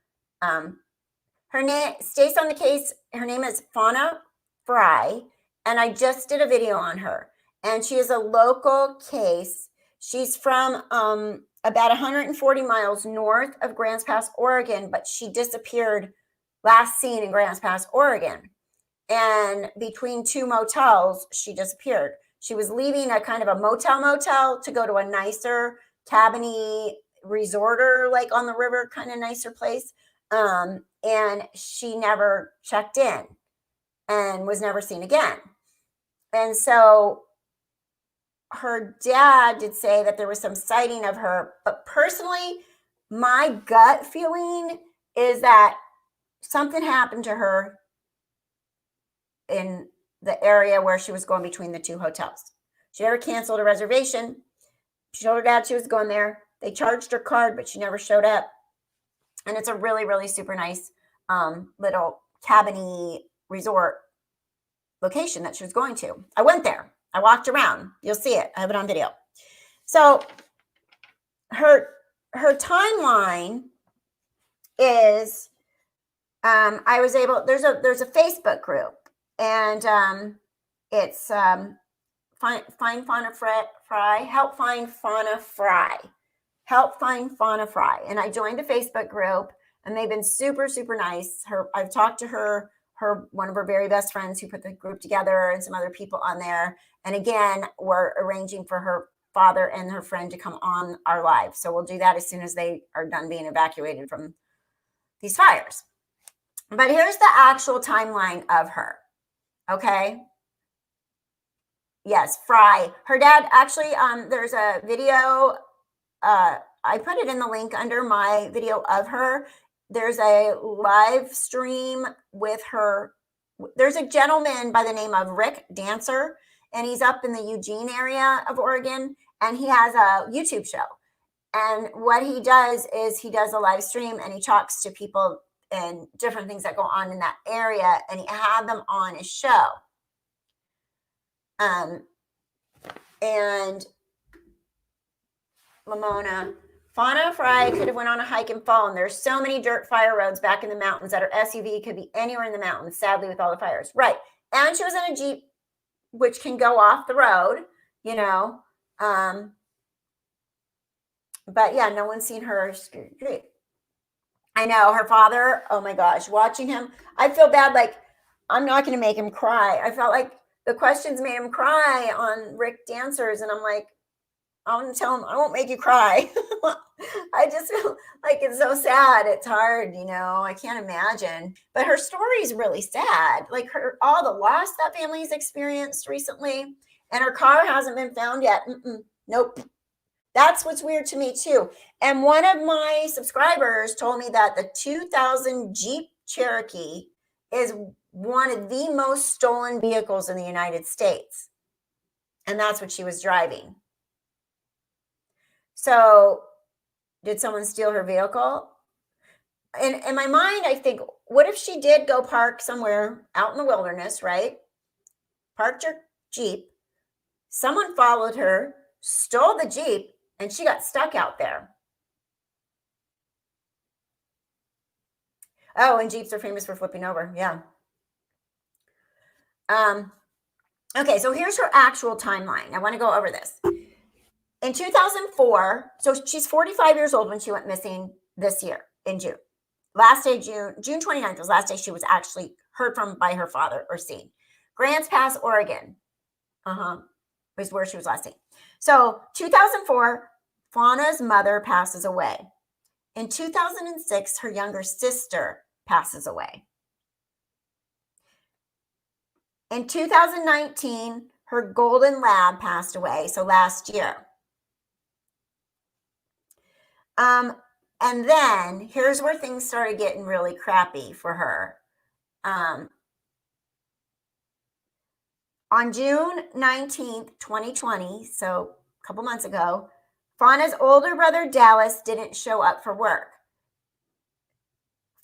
Her name stays on the case. Her name is Fauna Frey, and I just did a video on her. And she is a local case. She's from about 140 miles north of Grants Pass, Oregon, but she disappeared, last seen in Grants Pass, Oregon. And between two motels, she disappeared. She was leaving a kind of a motel to go to a nicer cabiny resorter, like on the river, kind of nicer place. And she never checked in and was never seen again. And so her dad did say that there was some sighting of her, but personally, my gut feeling is that something happened to her in the area where she was going between the two hotels. She never canceled a reservation. She told her dad she was going there. They charged her card, but she never showed up. And it's a really, really super nice little cabiny resort location that she was going to. I went there. I walked around. You'll see it. I have it on video. So her timeline is I was able, there's a Facebook group, and it's find Fauna Frey, help find Fauna Frey, help find Fauna Frey. And I joined the Facebook group, and they've been super, super nice. I've talked to her one of her very best friends who put the group together, and some other people on there. And again, we're arranging for her father and her friend to come on our live. So we'll do that as soon as they are done being evacuated from these fires. But here's the actual timeline of her. Okay. Yes, Frey. Her dad actually, there's a video. I put it in the link under my video of her. There's a live stream with her. There's a gentleman by the name of Rick Dancer, and he's up in the Eugene area of Oregon, and he has a YouTube show. And what he does is he does a live stream, and he talks to people and different things that go on in that area, and he had them on his show. And Lamona, Fauna Frey could have went on a hike and fallen. There's so many dirt fire roads back in the mountains that her SUV could be anywhere in the mountains, sadly, with all the fires. Right. And she was in a Jeep which can go off the road, you know. But yeah, no one's seen her street. I know her father. Oh my gosh, watching him, I feel bad. Like, I'm not going to make him cry. I felt like the questions made him cry on Rick Dancers, and I'm like, I want to tell him I won't make you cry. I just feel like it's so sad. It's hard, you know. I can't imagine. But her story is really sad. Like all the loss that family's experienced recently, and her car hasn't been found yet. Nope. That's what's weird to me too. And one of my subscribers told me that the 2000 Jeep Cherokee is one of the most stolen vehicles in the United States. And that's what she was driving. So did someone steal her vehicle? And in my mind, I think, what if she did go park somewhere out in the wilderness, right? Parked her Jeep. Someone followed her, stole the Jeep, and she got stuck out there. Oh, and Jeeps are famous for flipping over. Yeah. Okay, so here's her actual timeline. I want to go over this. In 2004, so she's 45 years old when she went missing this year in June. Last day, June 29th was last day she was actually heard from by her father or seen. Grants Pass, Oregon. Was where she was last seen. So 2004, Fauna's mother passes away. In 2006, her younger sister passes away. In 2019, her golden lab passed away, so last year. And then here's where things started getting really crappy for her. On June 19th, 2020, so a couple months ago, Fauna's older brother Dallas didn't show up for work.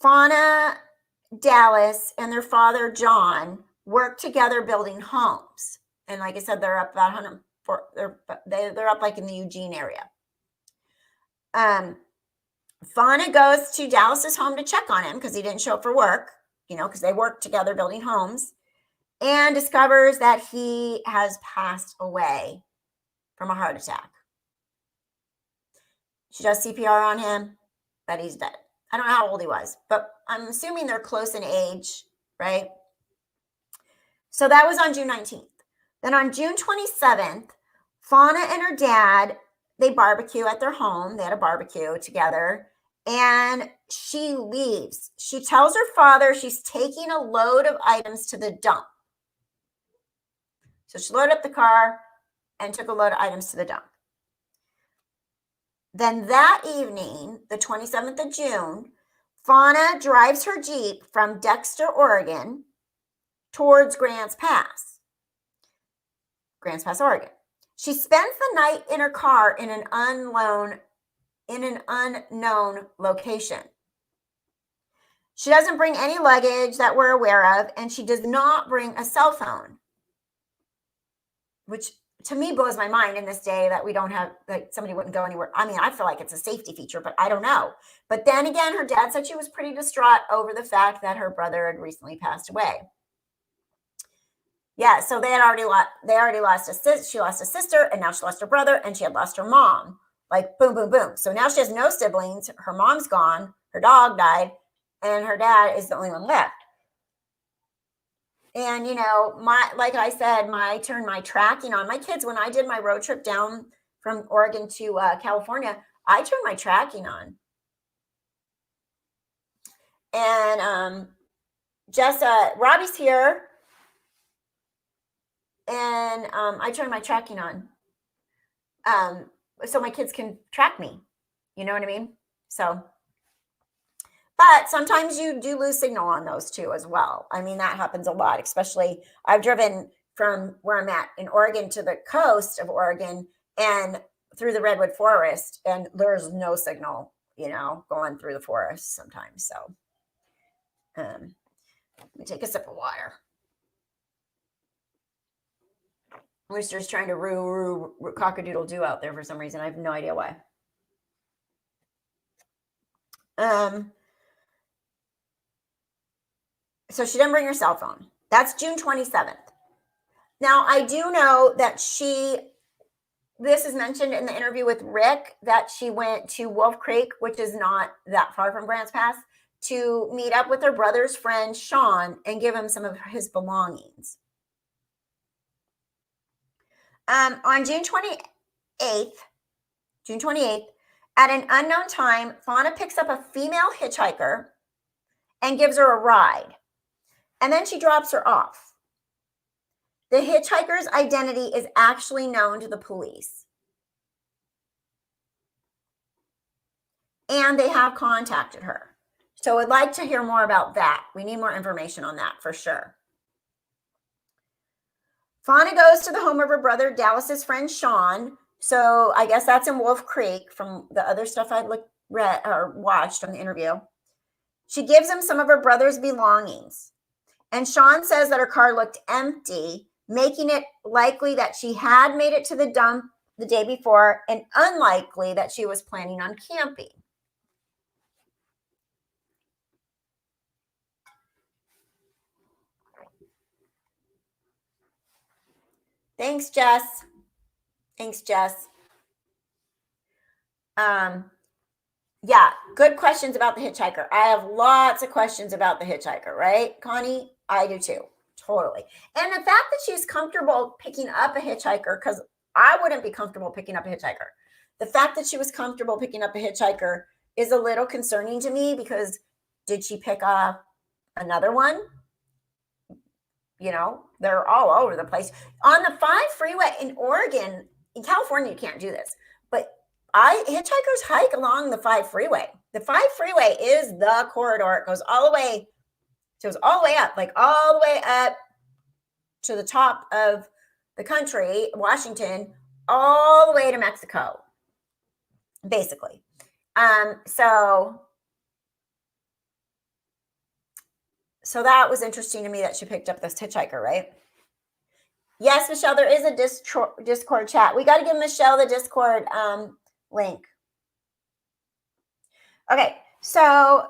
Fauna, Dallas, and their father John work together building homes. And like I said, they're up about 100. They're up like in the Eugene area. Fauna goes to Dallas's home to check on him because he didn't show up for work, you know, because they work together building homes, and discovers that he has passed away from a heart attack. She does CPR on him, but he's dead. I don't know how old he was, but I'm assuming they're close in age, right? So that was on June 19th. Then on June 27th, Fauna and her dad, they barbecue at their home. They had a barbecue together, and she leaves. She tells her father she's taking a load of items to the dump. So she loaded up the car and took a load of items to the dump. Then that evening, the 27th of June, Fauna drives her Jeep from Dexter, Oregon, towards Grants Pass, Oregon. She spends the night in her car in an unknown location. She doesn't bring any luggage that we're aware of, and she does not bring a cell phone, which to me blows my mind in this day that we don't have, like, somebody wouldn't go anywhere. I mean, I feel like it's a safety feature, but I don't know. But then again, her dad said she was pretty distraught over the fact that her brother had recently passed away. Yeah, so they already lost a sister. She lost a sister, and now she lost her brother, and she had lost her mom. Like, boom, boom, boom. So now she has no siblings. Her mom's gone. Her dog died, and her dad is the only one left. And, you know, like I said, I turned my tracking on. My kids, when I did my road trip down from Oregon to California, I turned my tracking on. And Robbie's here. And I turned my tracking on. So my kids can track me. You know what I mean? So, but sometimes you do lose signal on those too as well. I mean, that happens a lot, especially I've driven from where I'm at in Oregon to the coast of Oregon and through the redwood forest, and there's no signal, you know, going through the forest sometimes. So let me take a sip of water. Rooster's trying to roo cock-a-doodle-doo out there for some reason. I have no idea why. So she didn't bring her cell phone. That's June 27th. Now, I do know that this is mentioned in the interview with Rick, that she went to Wolf Creek, which is not that far from Grants Pass, to meet up with her brother's friend, Sean, and give him some of his belongings. On June 28th, at an unknown time, Fauna picks up a female hitchhiker and gives her a ride. And then she drops her off. The hitchhiker's identity is actually known to the police. And they have contacted her. So I'd like to hear more about that. We need more information on that for sure. Fauna goes to the home of her brother, Dallas's friend, Sean. So I guess that's in Wolf Creek from the other stuff I'd read or watched on the interview. She gives him some of her brother's belongings. And Sean says that her car looked empty, making it likely that she had made it to the dump the day before and unlikely that she was planning on camping. Thanks, Jess. Yeah, good questions about the hitchhiker. I have lots of questions about the hitchhiker, right, Connie? I do too, totally. And the fact that she's comfortable picking up a hitchhiker, because I wouldn't be comfortable picking up a hitchhiker. The fact that she was comfortable picking up a hitchhiker is a little concerning to me, because did she pick up another one? You know, they're all over the place. On the 5 freeway in Oregon, in California, you can't do this, but hitchhikers hike along the 5 freeway. The 5 freeway is the corridor. It goes all the way up, like all the way up to the top of the country, Washington, all the way to Mexico, basically. So that was interesting to me that she picked up this hitchhiker, right? Yes, Michelle, there is a Discord chat. We got to give Michelle the Discord link. Okay, so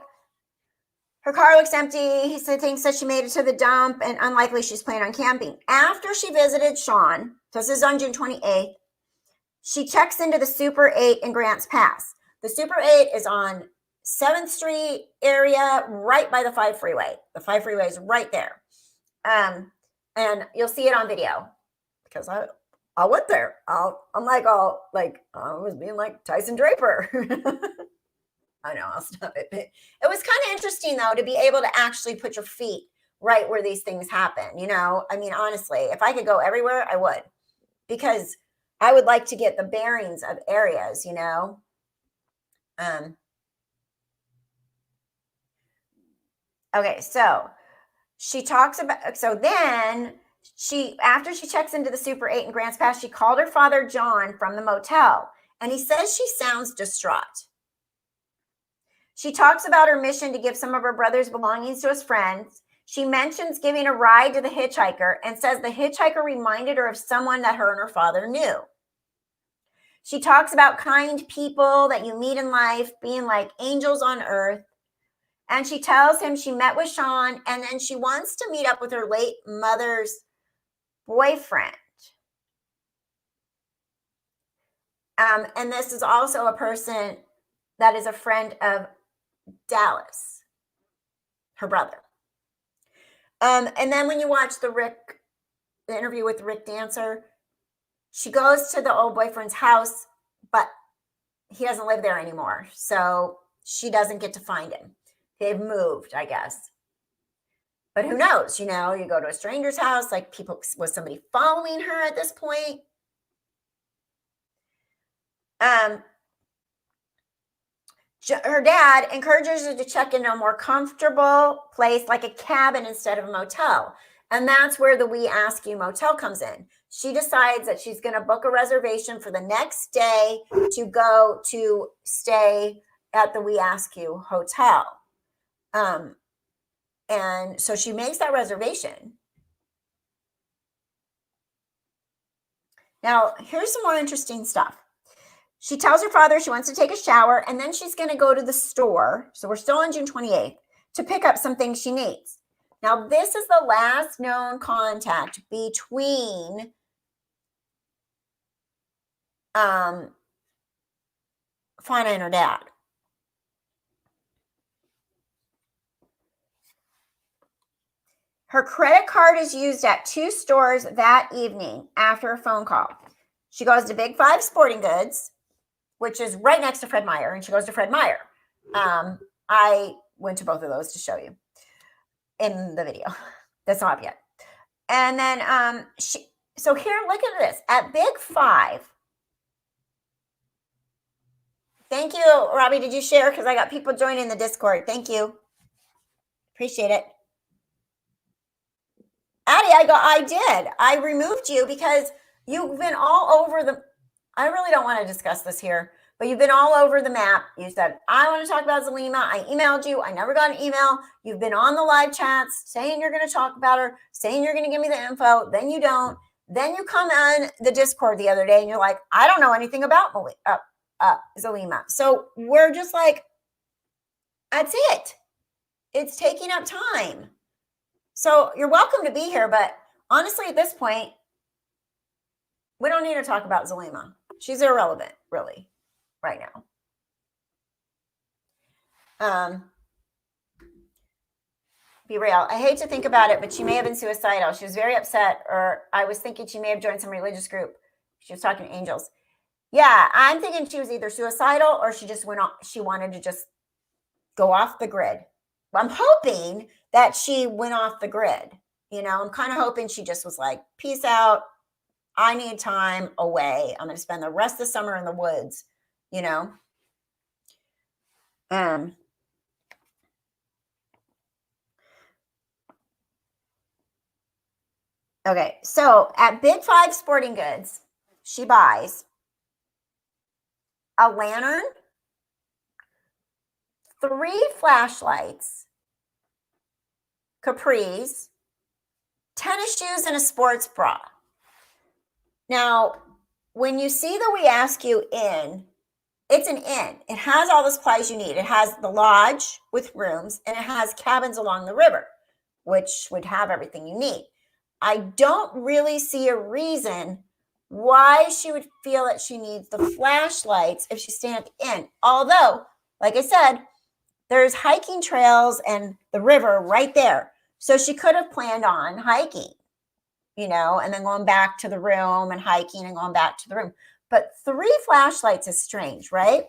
her car looks empty. He thinks that she made it to the dump, and unlikely she's planning on camping. After she visited Sean, so this is on June 28th, she checks into the Super 8 in Grants Pass. The Super 8 is on 7th Street area, right by the 5 freeway. The 5 freeway is right there. And you'll see it on video, because I went there. I was being like Tyson Draper. I know, I'll stop it. It was kind of interesting, though, to be able to actually put your feet right where these things happen. You know, I mean, honestly, if I could go everywhere, I would, because I would like to get the bearings of areas, you know. Okay, so she talks about, so then after she checks into the Super 8 in Grants Pass, she called her father, John, from the motel, and he says she sounds distraught. She talks about her mission to give some of her brother's belongings to his friends. She mentions giving a ride to the hitchhiker and says the hitchhiker reminded her of someone that her and her father knew. She talks about kind people that you meet in life being like angels on earth. And she tells him she met with Sean, and then she wants to meet up with her late mother's boyfriend. And this is also a person that is a friend of Dallas, her brother. And then when you watch the interview with Rick Dancer, she goes to the old boyfriend's house, but he doesn't live there anymore. So she doesn't get to find him. They've moved, I guess. But who knows? You know, you go to a stranger's house, like was somebody following her at this point? Her dad encourages her to check into a more comfortable place, like a cabin instead of a motel. And that's where the We Ask You motel comes in. She decides that she's going to book a reservation for the next day to go to stay at the We Ask You hotel. And so she makes that reservation. Now, here's some more interesting stuff. She tells her father she wants to take a shower, and then she's going to go to the store. So we're still on June 28th to pick up some things she needs. Now, this is the last known contact between Fauna and her dad. Her credit card is used at 2 stores that evening after a phone call. She goes to Big 5 Sporting Goods, which is right next to Fred Meyer, and she goes to Fred Meyer. I went to both of those to show you in the video. That's not up yet. And then so here, look at this. At Big 5, thank you, Robbie. Did you share? Because I got people joining the Discord. Thank you. Appreciate it. Addie, I did. I removed you because you've been all over the, I really don't want to discuss this here, but you've been all over the map. You said, I want to talk about Zulema. I emailed you. I never got an email. You've been on the live chats saying you're going to talk about her, saying you're going to give me the info. Then you don't. Then you come on the Discord the other day and you're like, I don't know anything about Zulema. So we're just like, that's it. It's taking up time. So you're welcome to be here, but honestly, at this point, we don't need to talk about Zulema. She's irrelevant, really, right now. Be real. I hate to think about it, but she may have been suicidal. She was very upset, or I was thinking she may have joined some religious group. She was talking to angels. Yeah, I'm thinking she was either suicidal or she just went off. She wanted to just go off the grid. I'm hoping that she went off the grid. You know, I'm kind of hoping she just was like, peace out. I need time away. I'm going to spend the rest of the summer in the woods, you know. Okay, so at Big 5 Sporting Goods, she buys a lantern, 3 flashlights, capris, tennis shoes, and a sports bra. Now, when you see the We Ask You Inn, it's an inn. It has all the supplies you need. It has the lodge with rooms, and it has cabins along the river, which would have everything you need. I don't really see a reason why she would feel that she needs the flashlights if she's staying at the inn. Although, like I said, there's hiking trails and the river right there. So she could have planned on hiking, you know, and then going back to the room and hiking and going back to the room. But 3 flashlights is strange, right?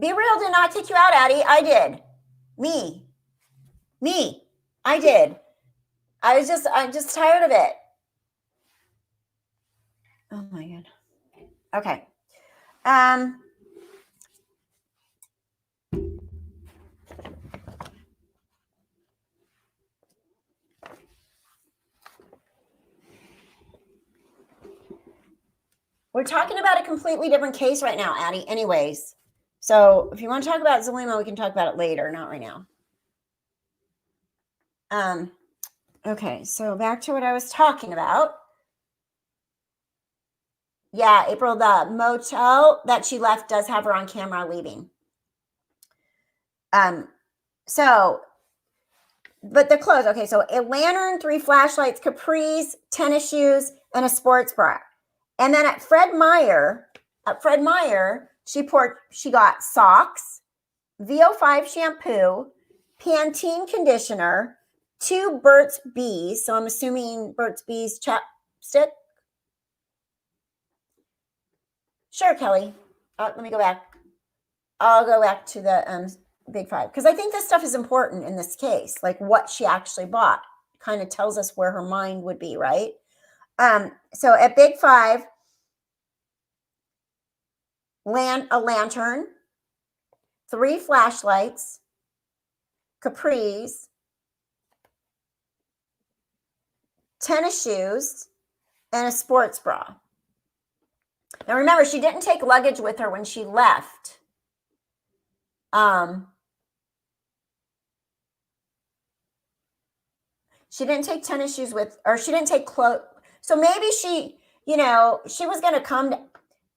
Be Real did not take you out, Addie. I did. Me. I did. I'm just tired of it. Oh my God. Okay. We're talking about a completely different case right now, Addie, anyways. So if you want to talk about Zulema, we can talk about it later, not right now. Okay, so back to what I was talking about. Yeah, April, the motel that she left does have her on camera leaving. So, but the clothes, okay, so a lantern, 3 flashlights, capris, tennis shoes, and a sports bra. And then at Fred Meyer, she got socks, VO5 shampoo, Pantene conditioner, 2 Burt's Bees. So I'm assuming Burt's Bees chapstick. Sure, Kelly. Let me go back. I'll go back to the Big 5 because I think this stuff is important in this case. Like what she actually bought kind of tells us where her mind would be, right? So at Big 5, a lantern, 3 flashlights, capris, tennis shoes, and a sports bra. Now remember, she didn't take luggage with her when she left. She didn't take tennis shoes with, or she didn't take clothes. So maybe she, she was going to come,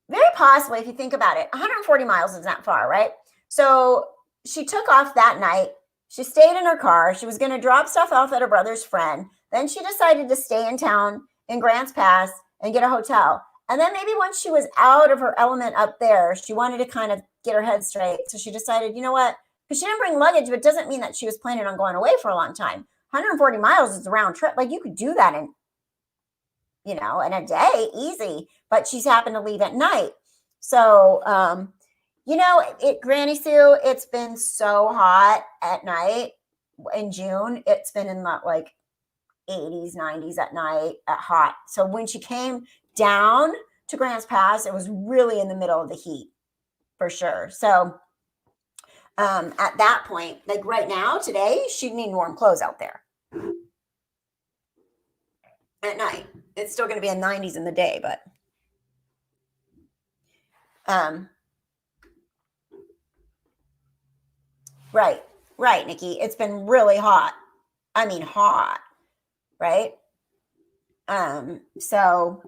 very possibly, if you think about it, 140 miles is not far, right? So she took off that night. She stayed in her car. She was going to drop stuff off at her brother's friend. Then she decided to stay in town in Grants Pass and get a hotel. And then maybe once she was out of her element up there, she wanted to kind of get her head straight. So she decided, you know what? Because she didn't bring luggage, but it doesn't mean that she was planning on going away for a long time. 140 miles is a round trip. Like, you could do that in, in a day, easy. But she's happened to leave at night. So, Granny Sue, it's been so hot at night in June. It's been in the 80s, 90s at night at hot. So when she came down to Grants Pass, it was really in the middle of the heat for sure. So at that point, like right now, today, she'd need warm clothes out there. At night, it's still going to be in 90s in the day, but right, Nikki. It's been really hot. I mean, hot, right? So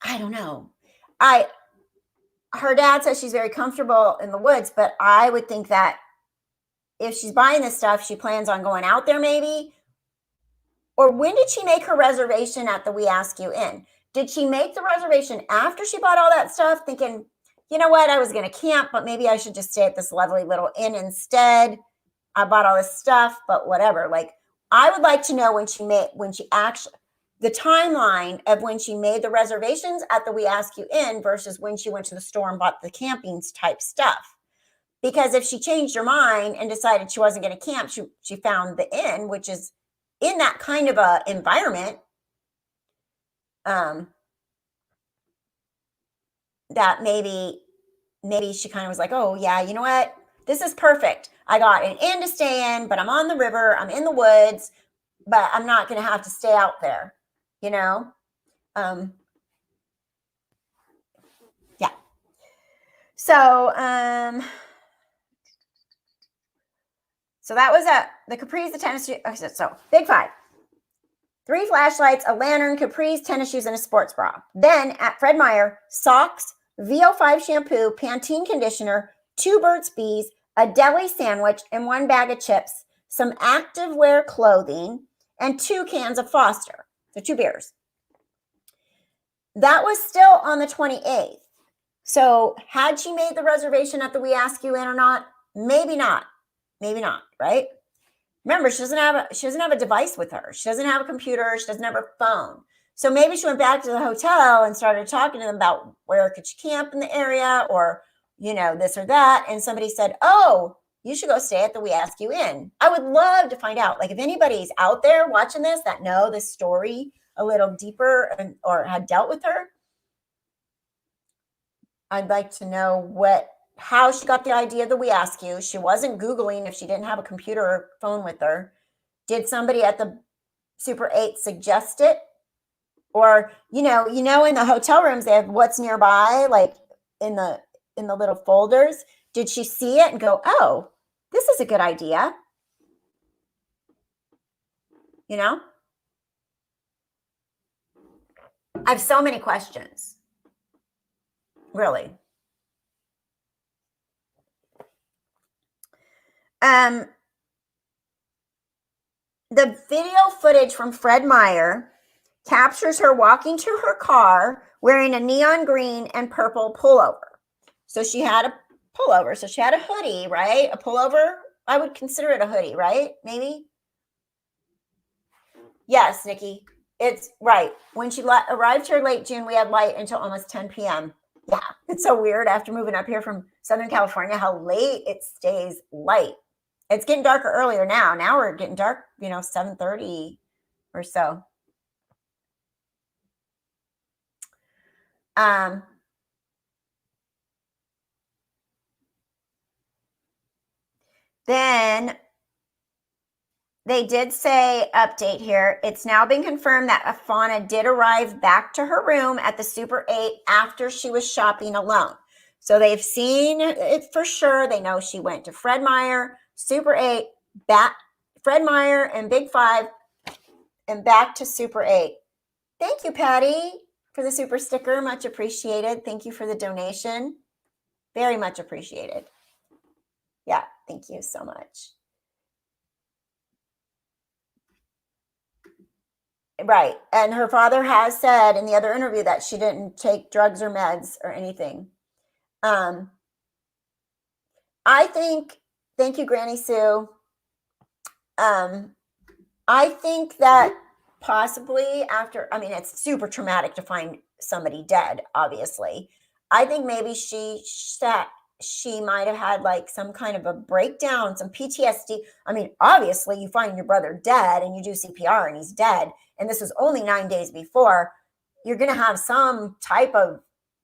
I don't know. Her dad says she's very comfortable in the woods, but I would think that if she's buying this stuff, she plans on going out there maybe. Or when did she make her reservation at the We Ask You Inn? Did she make the reservation after she bought all that stuff, thinking, you know what, I was going to camp, but maybe I should just stay at this lovely little inn instead. I bought all this stuff, but whatever. I would like to know the timeline of when she made the reservations at the We Ask You Inn versus when she went to the store and bought the camping type stuff. Because if she changed her mind and decided she wasn't going to camp, she found the inn, which is in that kind of a environment, that maybe she kind of was like, oh yeah, you know what? This is perfect. I got an inn to stay in, but I'm on the river. I'm in the woods, but I'm not going to have to stay out there, Yeah. So, so that was the capris, the tennis shoes. Okay, so big five. 3 flashlights, a lantern, capris, tennis shoes, and a sports bra. Then at Fred Meyer, socks, VO5 shampoo, Pantene conditioner, 2 Burt's Bees, a deli sandwich, and 1 bag of chips, some activewear clothing, and 2 cans of Foster. So 2 beers. That was still on the 28th. So had she made the reservation at the We Ask You Inn or not? Maybe not. Maybe not, right? Remember, she doesn't have a device with her. She doesn't have a computer. She doesn't have her phone. So maybe she went back to the hotel and started talking to them about where could she camp in the area, or, this or that. And somebody said, oh, you should go stay at the We Ask You Inn. I would love to find out, if anybody's out there watching this that know this story a little deeper or had dealt with her. I'd like to know how she got the idea that We Ask You. She wasn't Googling if she didn't have a computer or phone with her. Did somebody at the Super 8 suggest it? Or, in the hotel rooms, they have what's nearby, in the little folders. Did she see it and go, oh, this is a good idea? I have so many questions. Really. The video footage from Fred Meyer captures her walking to her car wearing a neon green and purple pullover. So she had a pullover. So she had a hoodie, right? A pullover. I would consider it a hoodie, right? Maybe. Yes, Nikki. It's right. When she arrived here late June, we had light until almost 10 p.m. Yeah, it's so weird after moving up here from Southern California, how late it stays light. It's getting darker earlier now. Now we're getting dark, 7:30 or so. Then they did say, update here, it's now been confirmed that Fauna did arrive back to her room at the Super 8 after she was shopping alone. So they've seen it for sure. They know she went to Fred Meyer, Super 8, back Fred Meyer and Big Five and back to Super 8. Thank you, Patty, for the super sticker. Much appreciated. Thank you for the donation. Very much appreciated. Yeah, thank you so much. Right. And her father has said in the other interview that she didn't take drugs or meds or anything. I think, thank you, Granny Sue. I think that possibly after, I mean, it's super traumatic to find somebody dead, obviously. I think maybe she might have had like some kind of a breakdown, some PTSD. I mean, obviously, you find your brother dead and you do CPR and he's dead, and this was only 9 days before. You're going to have some type of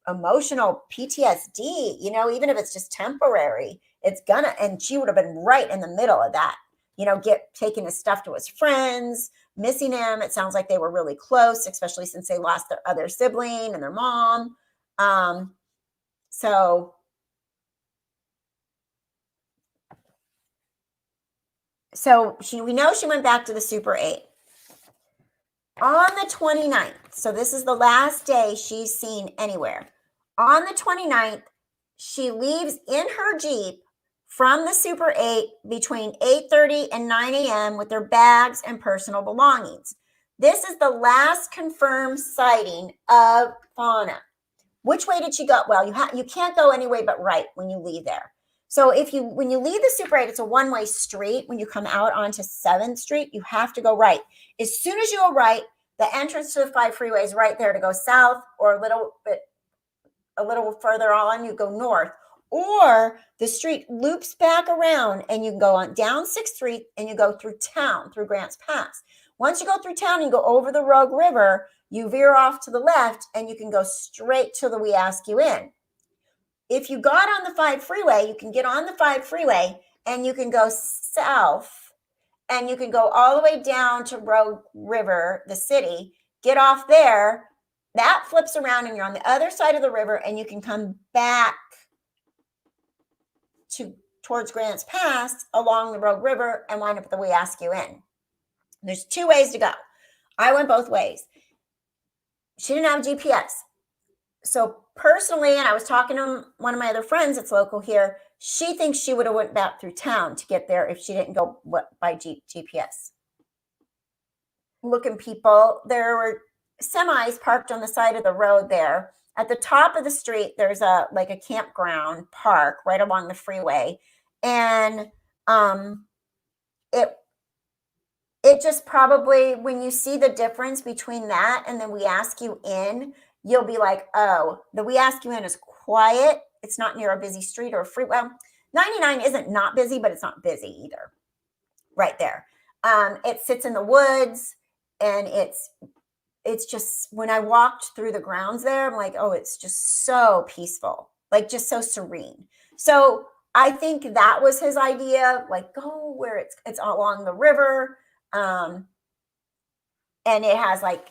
emotional PTSD, you know, even if it's just temporary. It's gonna, and she would have been right in the middle of that. You know, taking his stuff to his friends, missing him. It sounds like they were really close, especially since they lost their other sibling and their mom. So we know she went back to the Super 8 on the 29th. So this is the last day she's seen anywhere. On the 29th, she leaves in her Jeep from the Super 8 between 8:30 and 9 a.m. with their bags and personal belongings. This is the last confirmed sighting of Fauna. Which way did she go? Well, you can't go any way but right when you leave there. So when you leave the Super 8, it's a one-way street. When you come out onto 7th Street, you have to go right. As soon as you go right, the entrance to the 5 freeway is right there to go south, or a little further on, you go north. Or the street loops back around and you can go on down 6th Street and you go through town, through Grants Pass. Once you go through town and you go over the Rogue River, you veer off to the left and you can go straight to the We Ask You In. If you got on the 5 freeway, you can get on the 5 freeway and you can go south and you can go all the way down to Rogue River, the city, get off there. That flips around and you're on the other side of the river and you can come back towards Grants Pass along the Rogue River and wind up at the We Ask You In. There's 2 ways to go. I went both ways. She didn't have GPS. So personally, and I was talking to one of my other friends that's local here, she thinks she would have went back through town to get there if she didn't go by GPS. Looking people, there were semis parked on the side of the road there. At the top of the street, there's a campground park right along the freeway. And it just probably, when you see the difference between that and then We Ask You In, you'll be like, oh, the We Ask You In is quiet. It's not near a busy street or a freeway. Well, 99 isn't not busy, but it's not busy either. Right there. It sits in the woods, and it's just, when I walked through the grounds there, I'm like, oh, it's just so peaceful, like just so serene. So I think that was his idea, like go where it's along the river. And it has like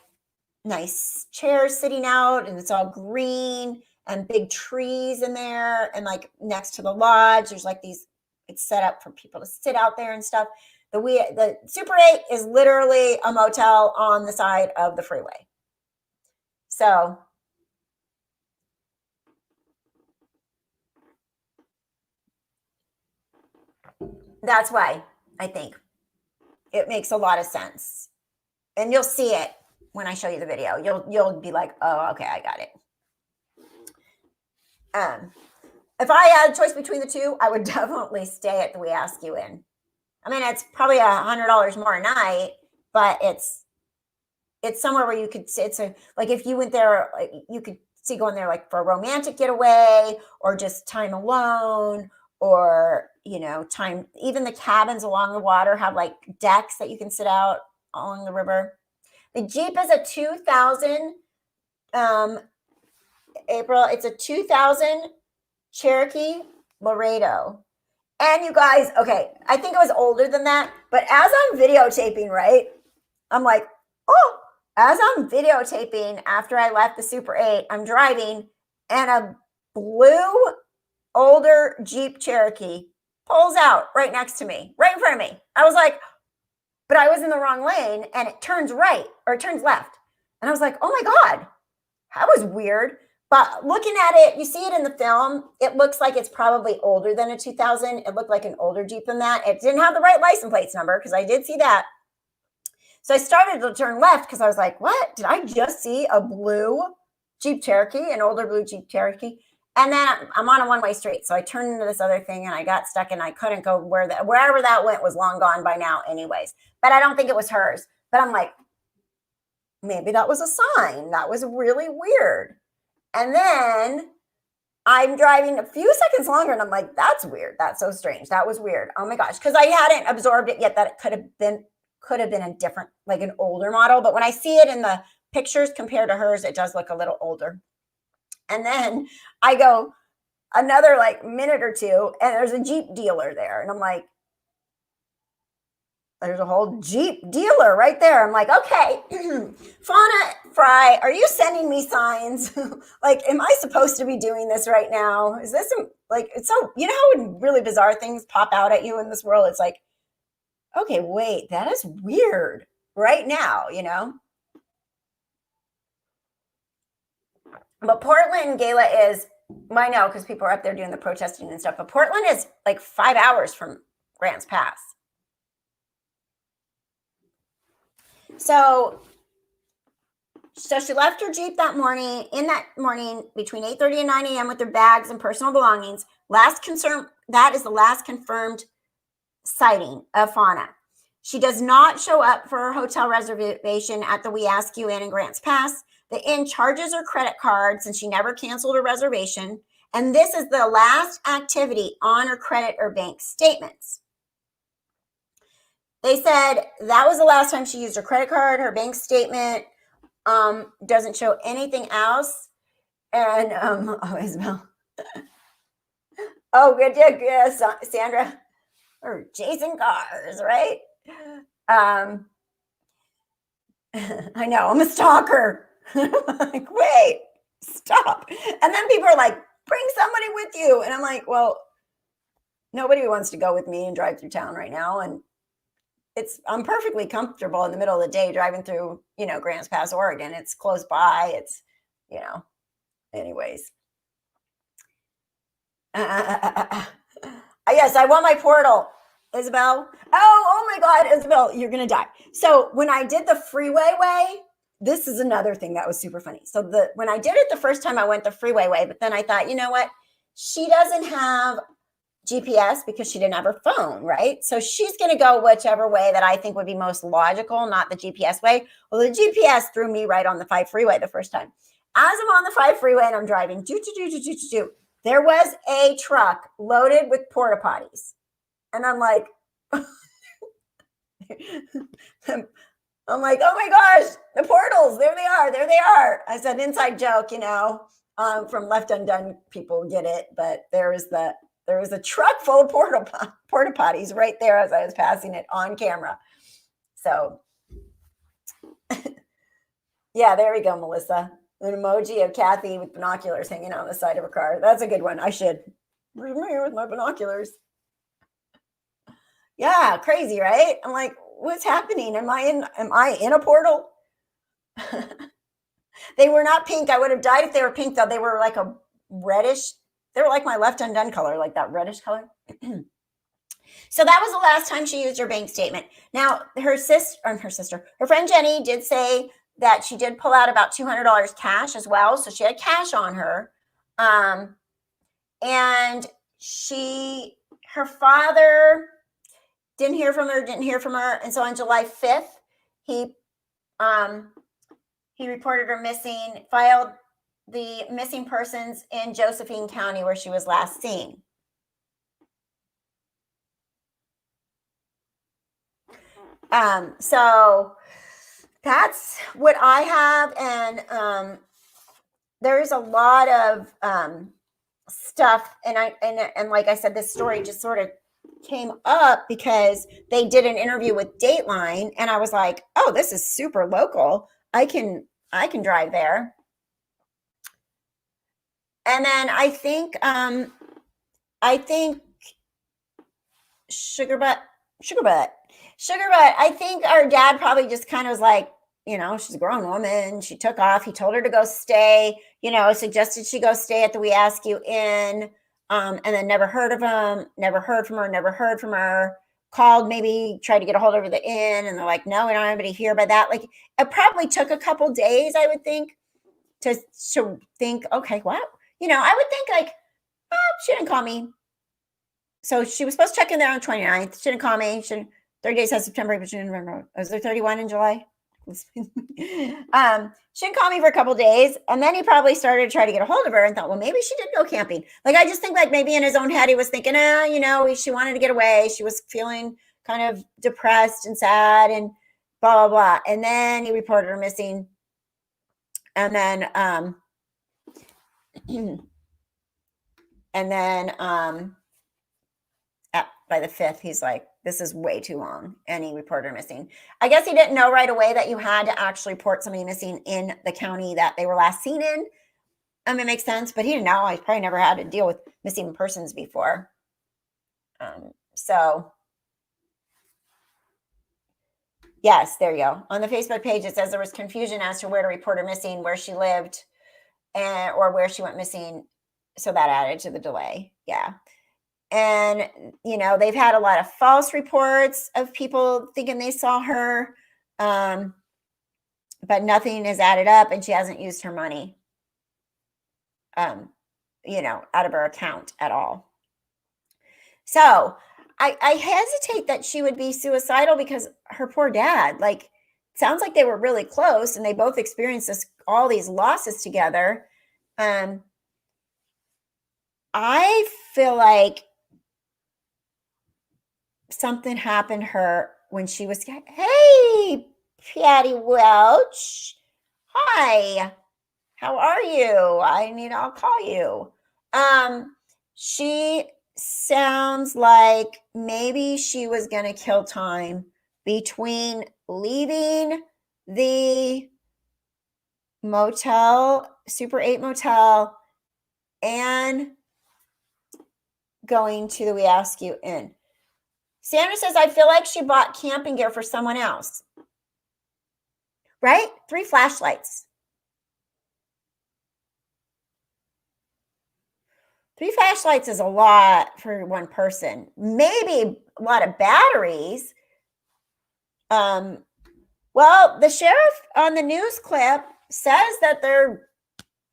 nice chairs sitting out and it's all green and big trees in there. And like next to the lodge, there's like it's set up for people to sit out there and stuff. The Super 8 is literally a motel on the side of the freeway. So that's why I think it makes a lot of sense. And you'll see it when I show you the video. You'll be like, oh, okay, I got it. If I had a choice between the two, I would definitely stay at the We Ask You In. I mean, it's probably $100 more a night, but it's somewhere where you could, like if you went there, you could see going there like for a romantic getaway or just time alone, or, time. Even the cabins along the water have like decks that you can sit out along the river. The Jeep is a 2000, April, it's a 2000 Cherokee Laredo. And you guys, okay, I think it was older than that, but as I'm videotaping, right, I'm like, oh, as I'm videotaping after I left the Super 8, I'm driving, and a blue, older Jeep Cherokee pulls out right next to me, right in front of me. I was like, but I was in the wrong lane and it turns right or it turns left. And I was like, oh my God, that was weird. But looking at it, you see it in the film, it looks like it's probably older than a 2000. It looked like an older Jeep than that. It didn't have the right license plates number because I did see that. So I started to turn left because I was like, what? Did I just see a blue Jeep Cherokee, an older blue Jeep Cherokee? And then I'm on a one-way street. So I turned into this other thing and I got stuck and I couldn't go wherever that went was long gone by now anyways. But I don't think it was hers. But I'm like, maybe that was a sign. That was really weird. And then I'm driving a few seconds longer and I'm like, that's weird. That's so strange. That was weird. Oh my gosh. Because I hadn't absorbed it yet that it could have been a different, like an older model. But when I see it in the pictures compared to hers, it does look a little older. And then I go another like minute or two and there's a Jeep dealer there. And I'm like, there's a whole Jeep dealer right there. I'm like, okay, Fauna Frey, are you sending me signs? Like, am I supposed to be doing this right now? Is this like, it's so, you know how when really bizarre things pop out at you in this world? It's like, okay, wait, that is weird right now, you know? But Portland Gala is, I know because people are up there doing the protesting and stuff, but Portland is like 5 hours from Grants Pass. So she left her Jeep that morning, between 8:30 and 9 a.m. with her bags and personal belongings. That is the last confirmed sighting of Fauna. She does not show up for her hotel reservation at the We Ask You Inn in Grants Pass. The inn charges her credit card since she never canceled her reservation. And this is the last activity on her credit or bank statements. They said that was the last time she used her credit card. Her bank statement doesn't show anything else. And, Isabel. Oh, good. Yeah, Sandra. Or Jason Cars, right? I know, I'm a stalker. I'm like, wait, stop. And then people are like, bring somebody with you. And I'm like, well, nobody wants to go with me and drive through town right now. And I'm perfectly comfortable in the middle of the day driving through, Grants Pass, Oregon. It's close by. It's, anyways. Yes, I want my portal, Isabel. Oh my God, Isabel, you're going to die. So when I did the freeway way, this is another thing that was super funny. So when I did it the first time, I went the freeway way, but then I thought, you know what? She doesn't have GPS because she didn't have her phone, right? So she's going to go whichever way that I think would be most logical, not the GPS way. Well, the GPS threw me right on the 5 freeway the first time. As I'm on the 5 freeway and I'm driving, there was a truck loaded with porta potties. And I'm like, oh my gosh, the portals, there they are. I said inside joke, from Left Undone, people get it, but there was a truck full of porta potties right there as I was passing it on camera. So, yeah, there we go, Melissa. An emoji of Kathy with binoculars hanging out on the side of her car. That's a good one. I should. Bring me here with my binoculars. Yeah, crazy, right? I'm like, what's happening? Am I in a portal? They were not pink. I would have died if they were pink, though. They were like a reddish. They were like my Left Undone color, like that reddish color. So that was the last time she used her bank statement. Now, her friend Jenny did say that she did pull out about $200 cash as well. So she had cash on her. And her father didn't hear from her. And so on July 5th, he reported her missing, filed the missing persons in Josephine County where she was last seen. So that's what I have. And there's a lot of stuff. And like I said, this story just sort of came up because they did an interview with Dateline. And I was like, oh, this is super local. I can drive there. And then I think Sugar Butt Sugar butt. Sugar butt. I think our dad probably just kind of was like, she's a grown woman. She took off. He told her to go stay, suggested she go stay at the We Ask You Inn, and then never heard of him, never heard from her. Called, maybe tried to get a hold of the inn, and they're like, no, we don't have anybody here by that. Like, it probably took a couple days, I would think, to think, okay, well, I would think like, oh, she didn't call me. So she was supposed to check in there on 29th. She didn't call me. 30 days has September, but she didn't remember. Was there 31 in July? She didn't call me for a couple days. And then he probably started to try to get a hold of her and thought, well, maybe she did go camping. Like, I just think like maybe in his own head, he was thinking, she wanted to get away. She was feeling kind of depressed and sad and blah, blah, blah. And then he reported her missing. And then, by the 5th, he's like, this is way too long. And he reported her missing. I guess he didn't know right away that you had to actually report somebody missing in the county that they were last seen in. It makes sense, but he didn't know. I probably never had to deal with missing persons before. So yes, there you go. On the Facebook page, it says there was confusion as to where to report her missing, where she lived, or where she went missing. So that added to the delay. Yeah. And, they've had a lot of false reports of people thinking they saw her, but nothing is added up, and she hasn't used her money, out of her account at all. So I hesitate that she would be suicidal because her poor dad, like, sounds like they were really close and they both experienced all these losses together. I feel like something happened to her when she was, hey, Patty Welch. Hi, how are you? I'll call you. She sounds like maybe she was going to kill time between leaving the motel, Super 8 motel, and going to the We Ask You Inn. Sandra says, I feel like she bought camping gear for someone else. Right? 3 flashlights. 3 flashlights is a lot for one person. Maybe a lot of batteries. Well, the sheriff on the news clip says that they're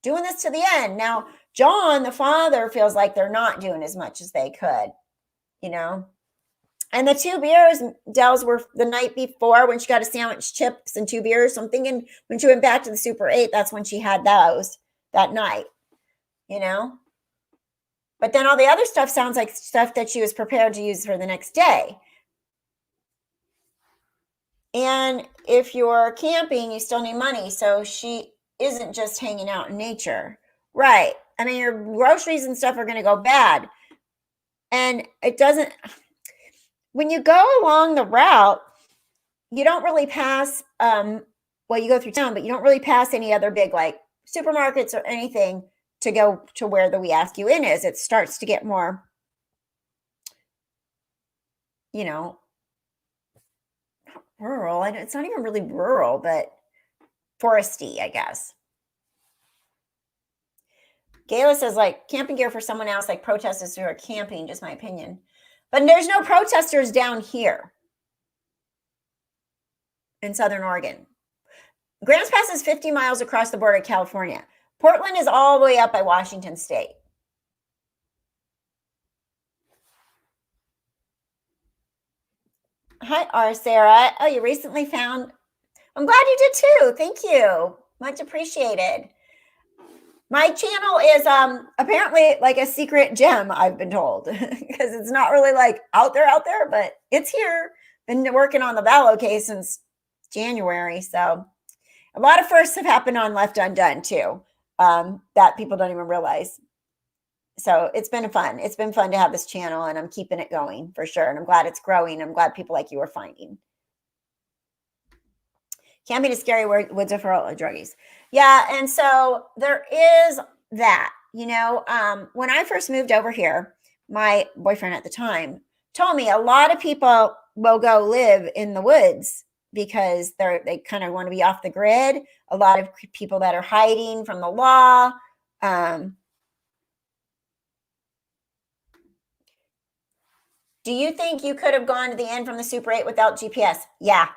doing this to the end. Now, John, the father, feels like they're not doing as much as they could, And the 2 beers, Dells, were the night before when she got a sandwich, chips, and 2 beers. So I'm thinking when she went back to the Super 8, that's when she had those that night, But then all the other stuff sounds like stuff that she was prepared to use for the next day. And if you're camping, you still need money. So she isn't just hanging out in nature. Right. I mean, your groceries and stuff are going to go bad. And it doesn't... When you go along the route, you don't really pass, you go through town, but you don't really pass any other big, like, supermarkets or anything to go to where the We Ask You Inn is. It starts to get more, rural. It's not even really rural, but foresty, I guess. Gayla says, like, camping gear for someone else, like protesters who are camping, just my opinion. But there's no protesters down here in Southern Oregon. Grants Pass is 50 miles across the border of California. Portland is all the way up by Washington State. Hi, Sarah. Oh, you recently found... I'm glad you did too. Thank you. Much appreciated. My channel is apparently like a secret gem, I've been told, because it's not really like out there, but it's here. Been working on the Vallow case since January. So a lot of firsts have happened on Left Undone too, that people don't even realize. So it's been fun. It's been fun to have this channel, and I'm keeping it going for sure. And I'm glad it's growing. I'm glad people like you are finding. Camping is scary woods are for all druggies. Yeah, and so there is that, when I first moved over here, my boyfriend at the time told me a lot of people will go live in the woods because they kind of want to be off the grid. A lot of people that are hiding from the law. Do you think you could have gone to the end from the Super 8 without GPS? Yeah,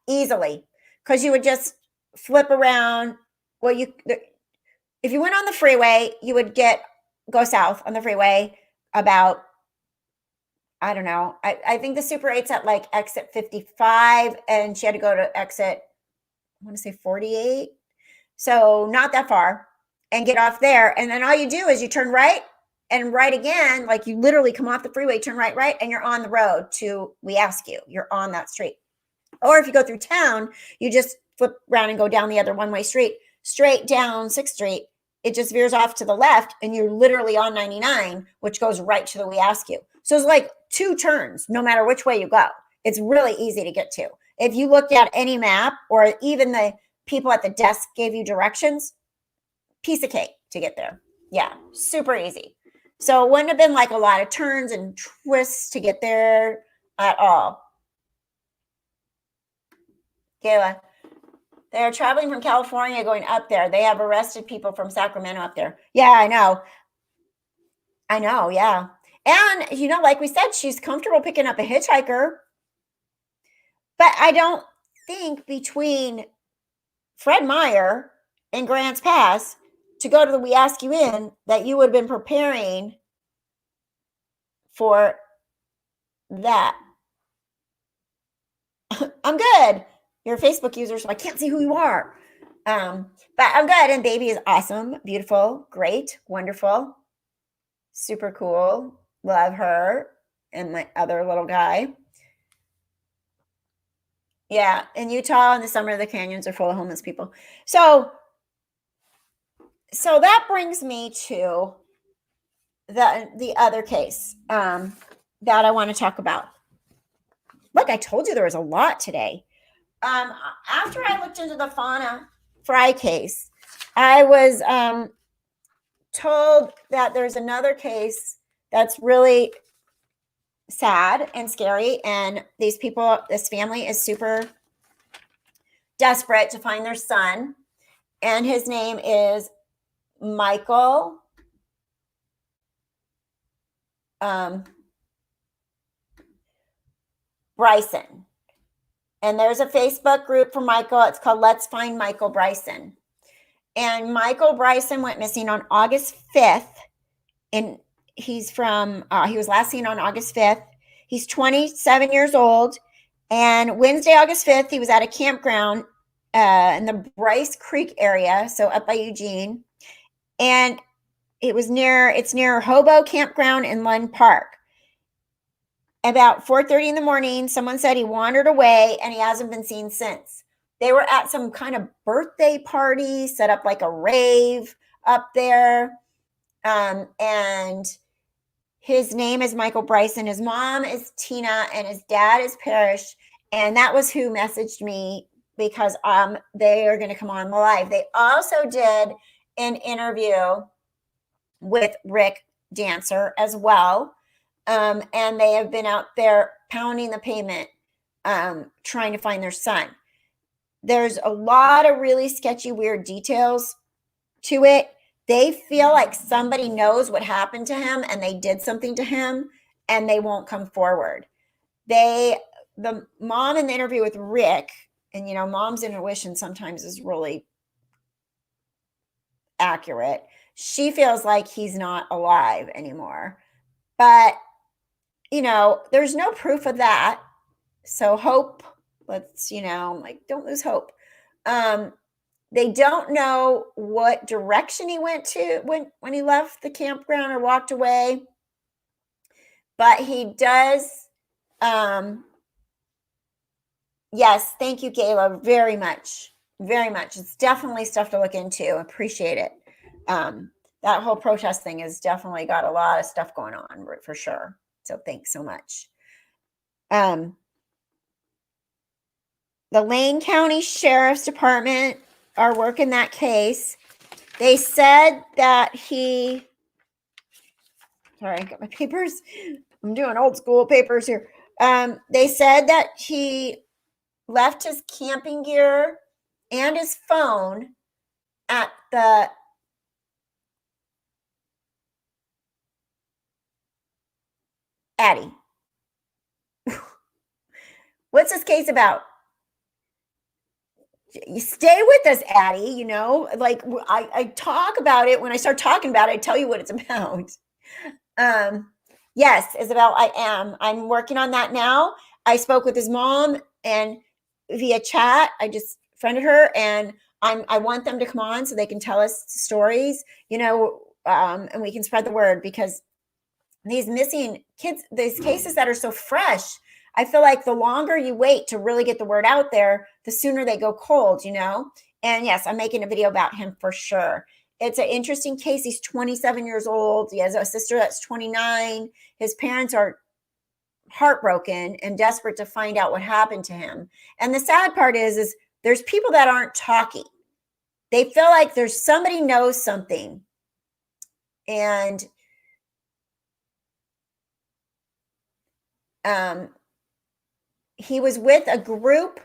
easily. Because you would just flip around. Well, if you went on the freeway, you would go south on the freeway about, I don't know. I think the Super 8's at like exit 55, and she had to go to exit, I want to say 48. So not that far, and get off there. And then all you do is you turn right and right again. Like you literally come off the freeway, turn right, and you're on the road to We Ask You. You're on that street. Or if you go through town, you just flip around and go down the other one-way street, straight down 6th Street. It just veers off to the left, and you're literally on 99, which goes right to the We Ask You. So it's like 2 turns, no matter which way you go. It's really easy to get to. If you looked at any map, or even the people at the desk gave you directions, piece of cake to get there. Yeah, super easy. So it wouldn't have been like a lot of turns and twists to get there at all. Gayla, they're traveling from California going up there. They have arrested people from Sacramento up there. Yeah, I know. Yeah. And, like we said, she's comfortable picking up a hitchhiker. But I don't think between Fred Meyer and Grants Pass to go to the We Ask You In that you would have been preparing for that. I'm good. You're a Facebook user, so I can't see who you are. But I'm good. And baby is awesome, beautiful, great, wonderful, super cool. Love her and my other little guy. Yeah, in Utah in the summer, the canyons are full of homeless people. So that brings me to the other case that I want to talk about. Look, I told you there was a lot today. After I looked into the Fauna Frey case, I was told that there's another case that's really sad and scary, and this family is super desperate to find their son, and his name is Michael Bryson. And there's a Facebook group for Michael. It's called Let's Find Michael Bryson. And Michael Bryson went missing on August 5th. And he was last seen on August 5th. He's 27 years old. And Wednesday, August 5th, he was at a campground in the Bryce Creek area, so up by Eugene. And it's near Hobo Campground in Lund Park. About 4:30 in the morning, someone said he wandered away and he hasn't been seen since. They were at some kind of birthday party, set up like a rave up there. And his name is Michael Bryson. His mom is Tina and his dad is Parrish. And that was who messaged me because they are going to come on live. They also did an interview with Rick Dancer as well. And they have been out there pounding the pavement, trying to find their son. There's a lot of really sketchy, weird details to it. They feel like somebody knows what happened to him and they did something to him and they won't come forward. The mom in the interview with Rick, and mom's intuition sometimes is really accurate. She feels like he's not alive anymore. But there's no proof of that. So hope, don't lose hope. They don't know what direction he went to when he left the campground or walked away. But he does. Yes, thank you, Gayla, very much. Very much. It's definitely stuff to look into. Appreciate it. That whole protest thing has definitely got a lot of stuff going on for sure. So thanks so much. The Lane County Sheriff's Department are working that case. They said that sorry, I got my papers. I'm doing old school papers here. They said that he left his camping gear and his phone at the Addie. What's this case about? You stay with us, Addie. You know, like I talk about it. When I start talking about it, I tell you what it's about. Yes, Isabel, I am. I'm working on that now. I spoke with his mom and via chat. I just friended her, and I want them to come on so they can tell us stories, you know, and we can spread the word, because these missing kids, these cases that are so fresh, I feel like the longer you wait to really get the word out there, the sooner they go cold, you know? And yes, I'm making a video about him for sure. It's an interesting case. He's 27 years old. He has a sister that's 29. His parents are heartbroken and desperate to find out what happened to him. And the sad part is there's people that aren't talking. They feel like there's somebody knows something. And he was with a group,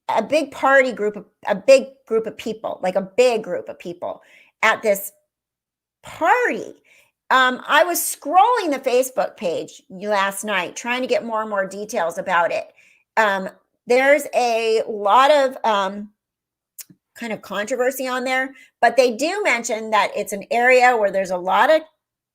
a big party group, a big group of people, like a big group of people at this party. I was scrolling the Facebook page last night, trying to get more and more details about it. There's a lot of kind of controversy on there, but they do mention that it's an area where there's a lot of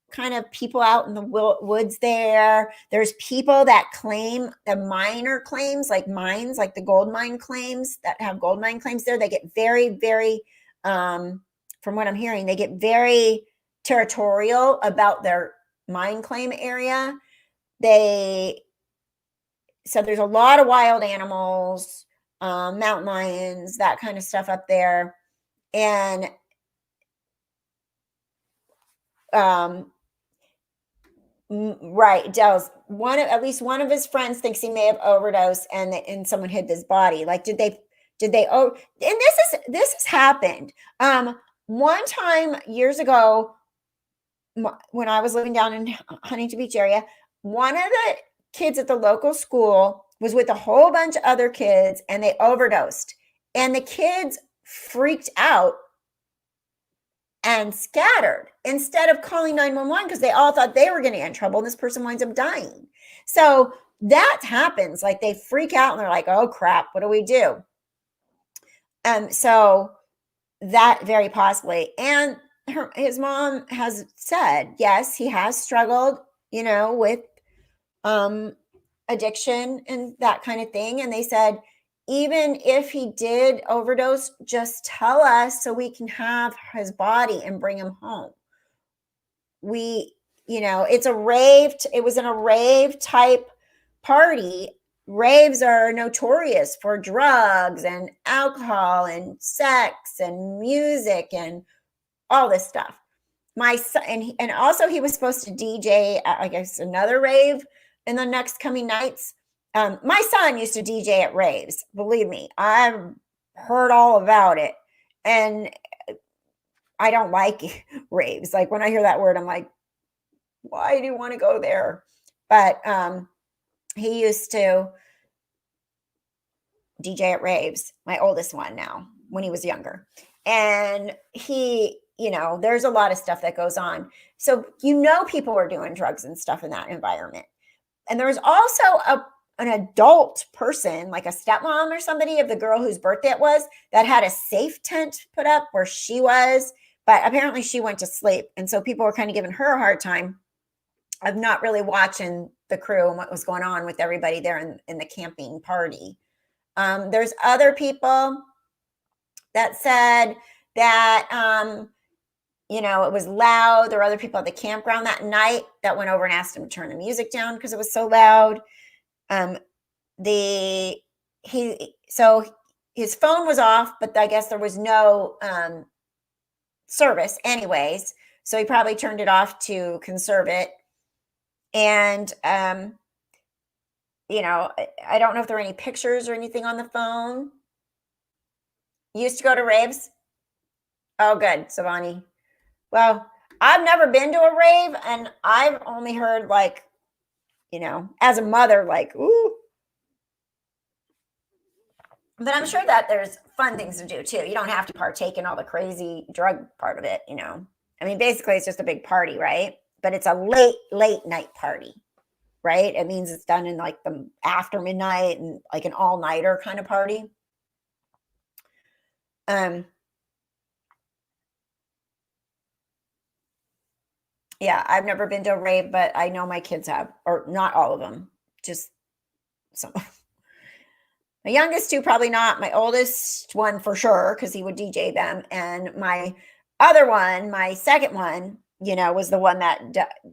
kind of people out in the woods there. There's people that claim the miner claims, like mines, like the gold mine claims, that have gold mine claims there. They get very, very, from what I'm hearing, they get very territorial about their mine claim area. So there's a lot of wild animals, mountain lions, that kind of stuff up there. And right, Dells. At least one of his friends thinks he may have overdosed, and someone hid his body. Like, did they? Oh, and this has happened. One time years ago, when I was living down in Huntington Beach area, one of the kids at the local school was with a whole bunch of other kids, and they overdosed. And the kids freaked out and scattered instead of calling 911, because they all thought they were going to get in trouble, and this person winds up dying. So that happens. Like, they freak out and they're like, oh crap, what do we do? So that very possibly. And his mom has said, yes, he has struggled, you know, with addiction and that kind of thing. And they said, even if he did overdose, just tell us so we can have his body and bring him home. It's a rave. It was in a rave type party. Raves are notorious for drugs and alcohol and sex and music and all this stuff. My son, and also he was supposed to DJ, I guess, another rave in the next coming nights. My son used to DJ at raves. Believe me, I've heard all about it. And I don't like raves. Like, when I hear that word, I'm like, why do you want to go there? But he used to DJ at raves, my oldest one now, when he was younger. And he, there's a lot of stuff that goes on. So, people are doing drugs and stuff in that environment. And there was also an adult person, like a stepmom or somebody of the girl whose birthday it was, that had a safe tent put up where she was, but apparently she went to sleep. And so people were kind of giving her a hard time of not really watching the crew and what was going on with everybody there in the camping party. There's other people that said that, it was loud. There were other people at the campground that night that went over and asked him to turn the music down because it was so loud. So his phone was off, but I guess there was no service anyways. So he probably turned it off to conserve it. And, I don't know if there are any pictures or anything on the phone. You used to go to raves? Oh, good, Savani. Well, I've never been to a rave, and I've only heard, like, as a mother, like, ooh. But I'm sure that there's fun things to do too. You don't have to partake in all the crazy drug part of it, I mean, basically it's just a big party, right? But it's a late night party, right? It means it's done in like the after midnight and like an all-nighter kind of party. Yeah, I've never been to a rave, but I know my kids have, or not all of them, just some. My youngest two, probably not. My oldest one for sure, because he would DJ them. And my other one, my second one, was the one that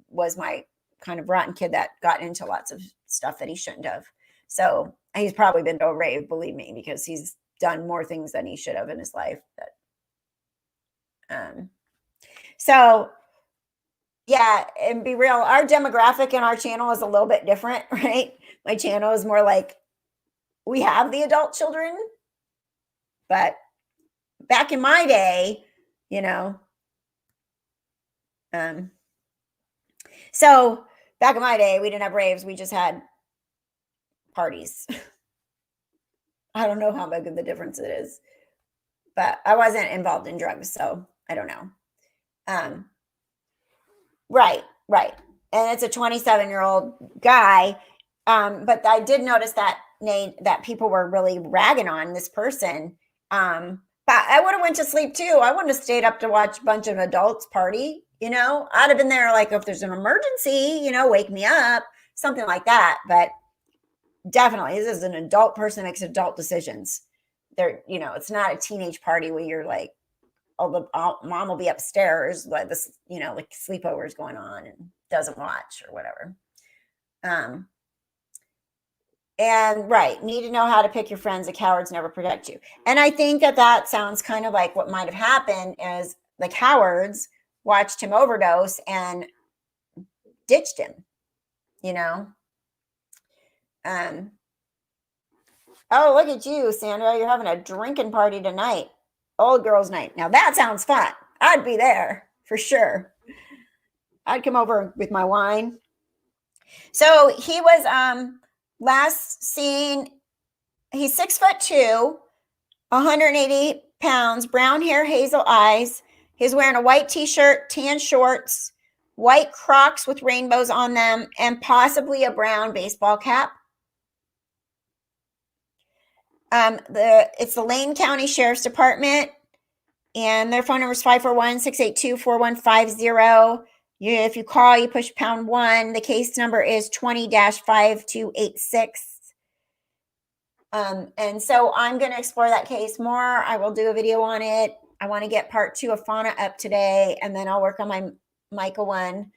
was my kind of rotten kid that got into lots of stuff that he shouldn't have. So he's probably been to a rave, believe me, because he's done more things than he should have in his life. So yeah, and be real, our demographic in our channel is a little bit different, right? My channel is more like, we have the adult children, but back in my day, so back in my day, we didn't have raves. We just had parties. I don't know how big of the difference it is, but I wasn't involved in drugs, so I don't know. Right. And it's a 27-year-old guy. But I did notice that people were really ragging on this person. But I would have went to sleep too. I wouldn't have stayed up to watch a bunch of adults party. I'd have been there like, if there's an emergency, wake me up, something like that. But definitely, this is an adult person that makes adult decisions. It's not a teenage party where you're like, mom will be upstairs, like this, like sleepovers going on and doesn't watch or whatever. And right, need to know how to pick your friends. The cowards never protect you. And I think that sounds kind of like what might have happened is the cowards watched him overdose and ditched him, Oh, look at you, Sandra. You're having a drinking party tonight. Old girls' night. Now that sounds fun. I'd be there for sure. I'd come over with my wine. So he was last seen, he's 6'2", 180 pounds, brown hair, hazel eyes. He's wearing a white t-shirt, tan shorts, white Crocs with rainbows on them, and possibly a brown baseball cap. It's the Lane County Sheriff's Department, and their phone number is 541-682-4150. If you call, you push #1. The case number is 20-5286. And so I'm going to explore that case more. I will do a video on it. I want to get part 2 of Fauna up today, and then I'll work on my Michael one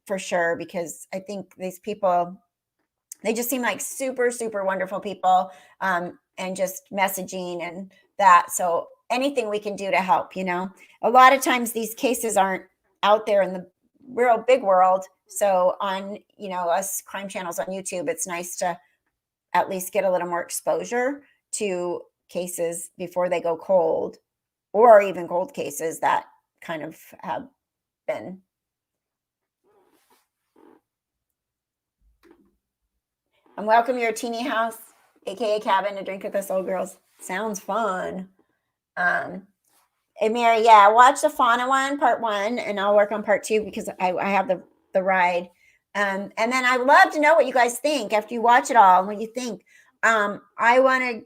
for sure, because I think these people, they just seem like super, super wonderful people, and just messaging and that. So anything we can do to help, a lot of times these cases aren't out there in the real big world. So on, us crime channels on YouTube, it's nice to at least get a little more exposure to cases before they go cold, or even cold cases that kind of have been. And welcome your teeny house, aka cabin, to drink with us old girls. Sounds fun. And Mary, yeah, watch the Fauna one, part 1, and I'll work on part 2 because I have the ride. And then I'd love to know what you guys think after you watch it all. What you think? I want to,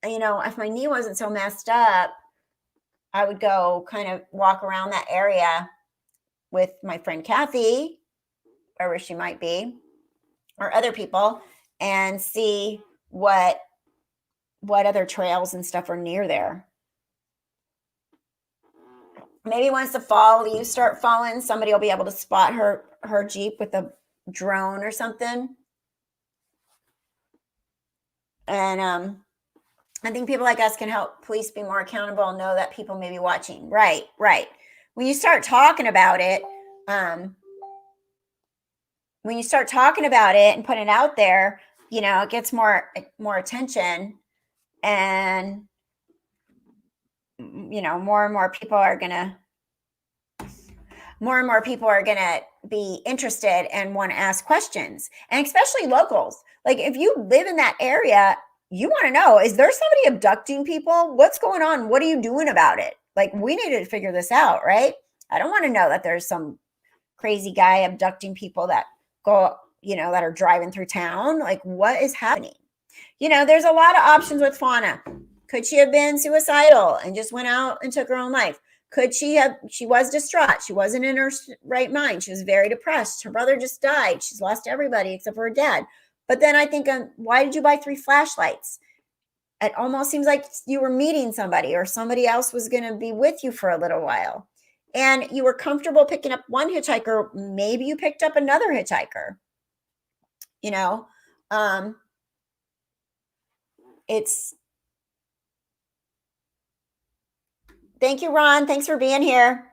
if my knee wasn't so messed up, I would go kind of walk around that area with my friend Kathy, wherever she might be, or other people, and see what other trails and stuff are near there. Maybe once the fall leaves start falling, somebody will be able to spot her Jeep with a drone or something. And I think people like us can help police be more accountable and know that people may be watching. Right. When you start talking about it, and putting it out there, it gets more attention, and more and more people are gonna. more and more people are going to be interested and want to ask questions, and especially locals. Like if you live in that area, you want to know, is there somebody abducting people? What's going on? What are you doing about it? Like we need to figure this out, right? I don't want to know that there's some crazy guy abducting people that go, that are driving through town. Like what is happening? There's a lot of options with Fauna. Could she have been suicidal and just went out and took her own life? Could she was distraught. She wasn't in her right mind. She was very depressed. Her brother just died. She's lost everybody except for her dad. But then I think, why did you buy 3 flashlights? It almost seems like you were meeting somebody or somebody else was going to be with you for a little while. And you were comfortable picking up one hitchhiker. Maybe you picked up another hitchhiker. Thank you, Ron. Thanks for being here.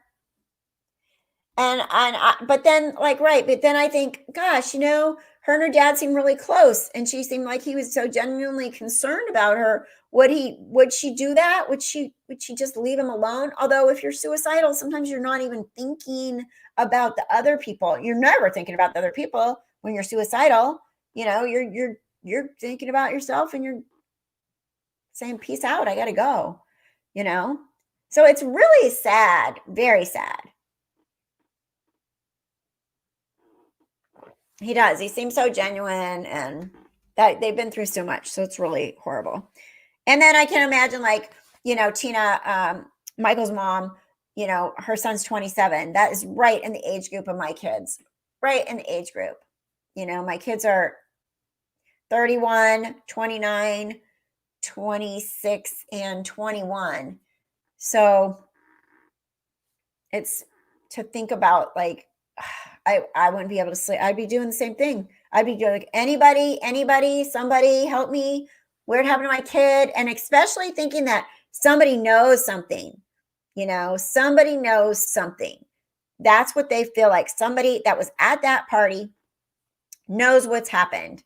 But then I think, gosh, her and her dad seemed really close, and she seemed like he was so genuinely concerned about her. Would she do that? Would she just leave him alone? Although if you're suicidal, sometimes you're not even thinking about the other people. You're never thinking about the other people when you're suicidal. You're thinking about yourself, and you're saying, peace out, I gotta go. So it's really sad, very sad. He does. He seems so genuine, and that they've been through so much. So it's really horrible. And then I can imagine, Tina, Michael's mom, her son's 27. That is right in the age group of my kids, right in the age group. My kids are 31, 29, 26, and 21. So it's to think about, I wouldn't be able to sleep. I'd be doing the same thing. I'd be like, anybody, somebody help me. What happened to my kid? And especially thinking that somebody knows something, somebody knows something. That's what they feel like. Somebody that was at that party knows what's happened.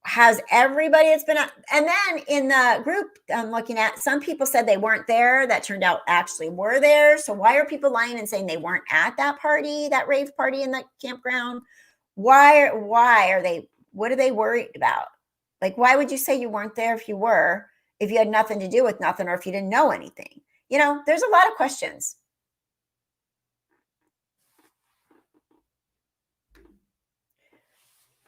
Has everybody that's been at, and then in the group I'm looking at, some people said they weren't there. That turned out actually were there. So why are people lying and saying they weren't at that party, that rave party in the campground? Why are they, what are they worried about? Like, why would you say you weren't there if you were, if you had nothing to do with nothing, or if you didn't know anything? There's a lot of questions.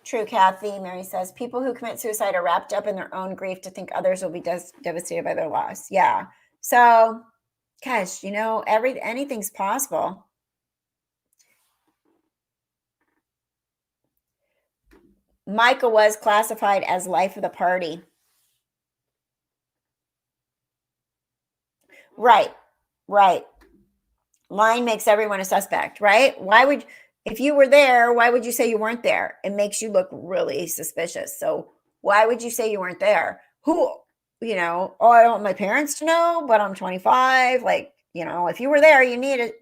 True, Kathy. Mary says, people who commit suicide are wrapped up in their own grief to think others will be devastated by their loss. Yeah. So, gosh, anything's possible. Michael was classified as life of the party. Right. Lying makes everyone a suspect, right? If you were there, why would you say you weren't there? It makes you look really suspicious. So why would you say you weren't there? I don't want my parents to know, but I'm 25. If you were there, you need it.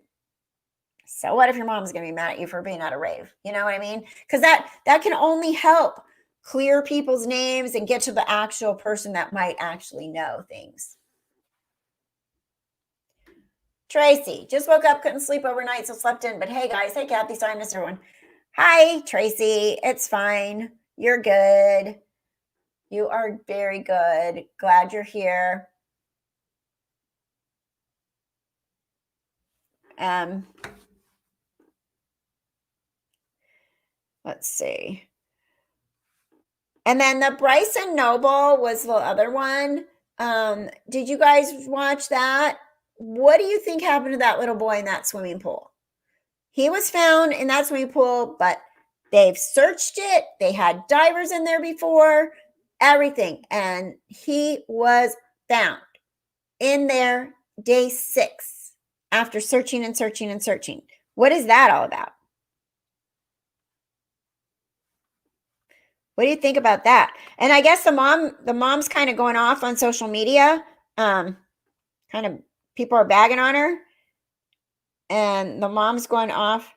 So what if your mom's going to be mad at you for being at a rave? You know what I mean? Because that can only help clear people's names and get to the actual person that might actually know things. Tracy, just woke up, couldn't sleep overnight, so slept in. But hey, guys. Hey, Kathy. Sorry, I missed everyone. Hi, Tracy. It's fine. You're good. You are very good. Glad you're here. Let's see. And then the Braylen Noble was the other one. Did you guys watch that? What do you think happened to that little boy in that swimming pool? He was found in that swimming pool, but they've searched it. They had divers in there before, everything. And he was found in there day 6 after searching and searching and searching. What is that all about? What do you think about that? And I guess the mom's kind of going off on social media. Kind of people are bagging on her. And the mom's going off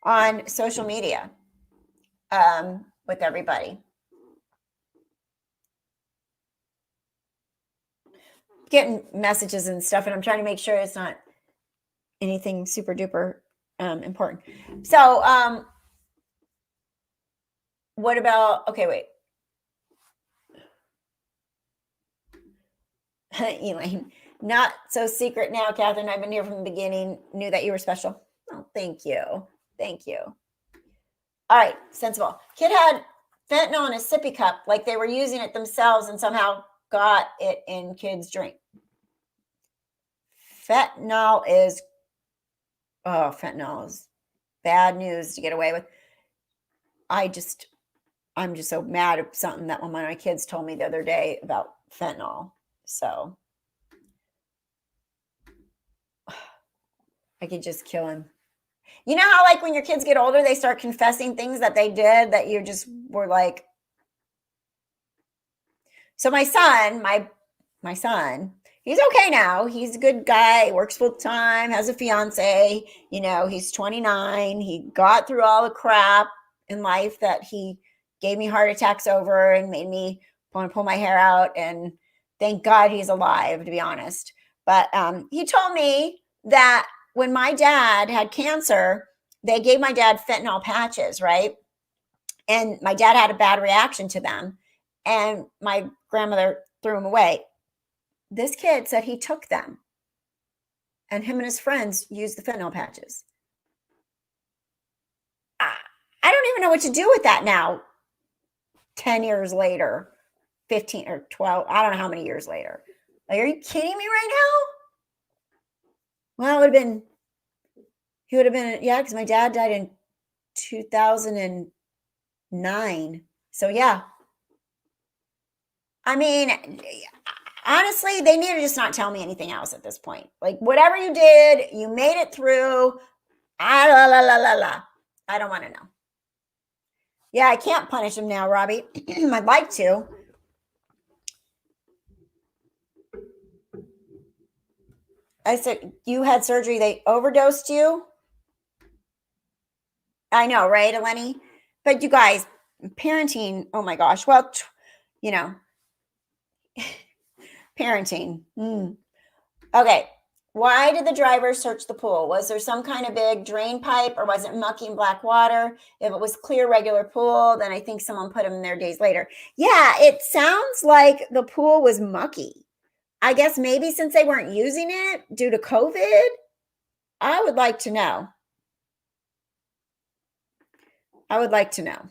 on social media with everybody. getting messages and stuff, and I'm trying to make sure it's not anything super duper important. So, what about, okay, wait. Elaine, not so secret now, Catherine. I've been here from the beginning, knew that you were special. Oh, thank you. Thank you. All right, sensible. Kid had fentanyl in a sippy cup, like they were using it themselves and somehow got it in kid's drink. Fentanyl is bad news to get away with. I'm just so mad at something that one of my kids told me the other day about fentanyl. So I could just kill him. You know how, like, when your kids get older, they start confessing things that they did that you just were like. So my son, he's okay now. He's a good guy, works full time, has a fiance. You know, he's 29. He got through all the crap in life that he gave me heart attacks over and made me want to pull my hair out. And thank God he's alive, to be honest. But he told me that when my dad had cancer, they gave my dad fentanyl patches, right? And my dad had a bad reaction to them. And my grandmother threw them away. This kid said he took them. And him and his friends used the fentanyl patches. I don't even know what to do with that now. 10 years later, 15 or 12, I don't know how many years later. Like, are you kidding me right now? Well, he would have been, yeah, because my dad died in 2009. So, yeah. I mean, honestly, they need to just not tell me anything else at this point. Like, whatever you did, you made it through. I don't want to know. Yeah, I can't punish him now, Robbie. I'd like to. I said, you had surgery. They overdosed you? I know, right, Eleni? But you guys, parenting, oh my gosh. Well, you know, parenting. Okay. Why did the driver search the pool? Was there some kind of big drain pipe, or was it mucky and black water? If it was clear, regular pool, then I think someone put him in there days later. Yeah, it sounds like the pool was mucky. I guess maybe since they weren't using it due to COVID. I would like to know. I would like to know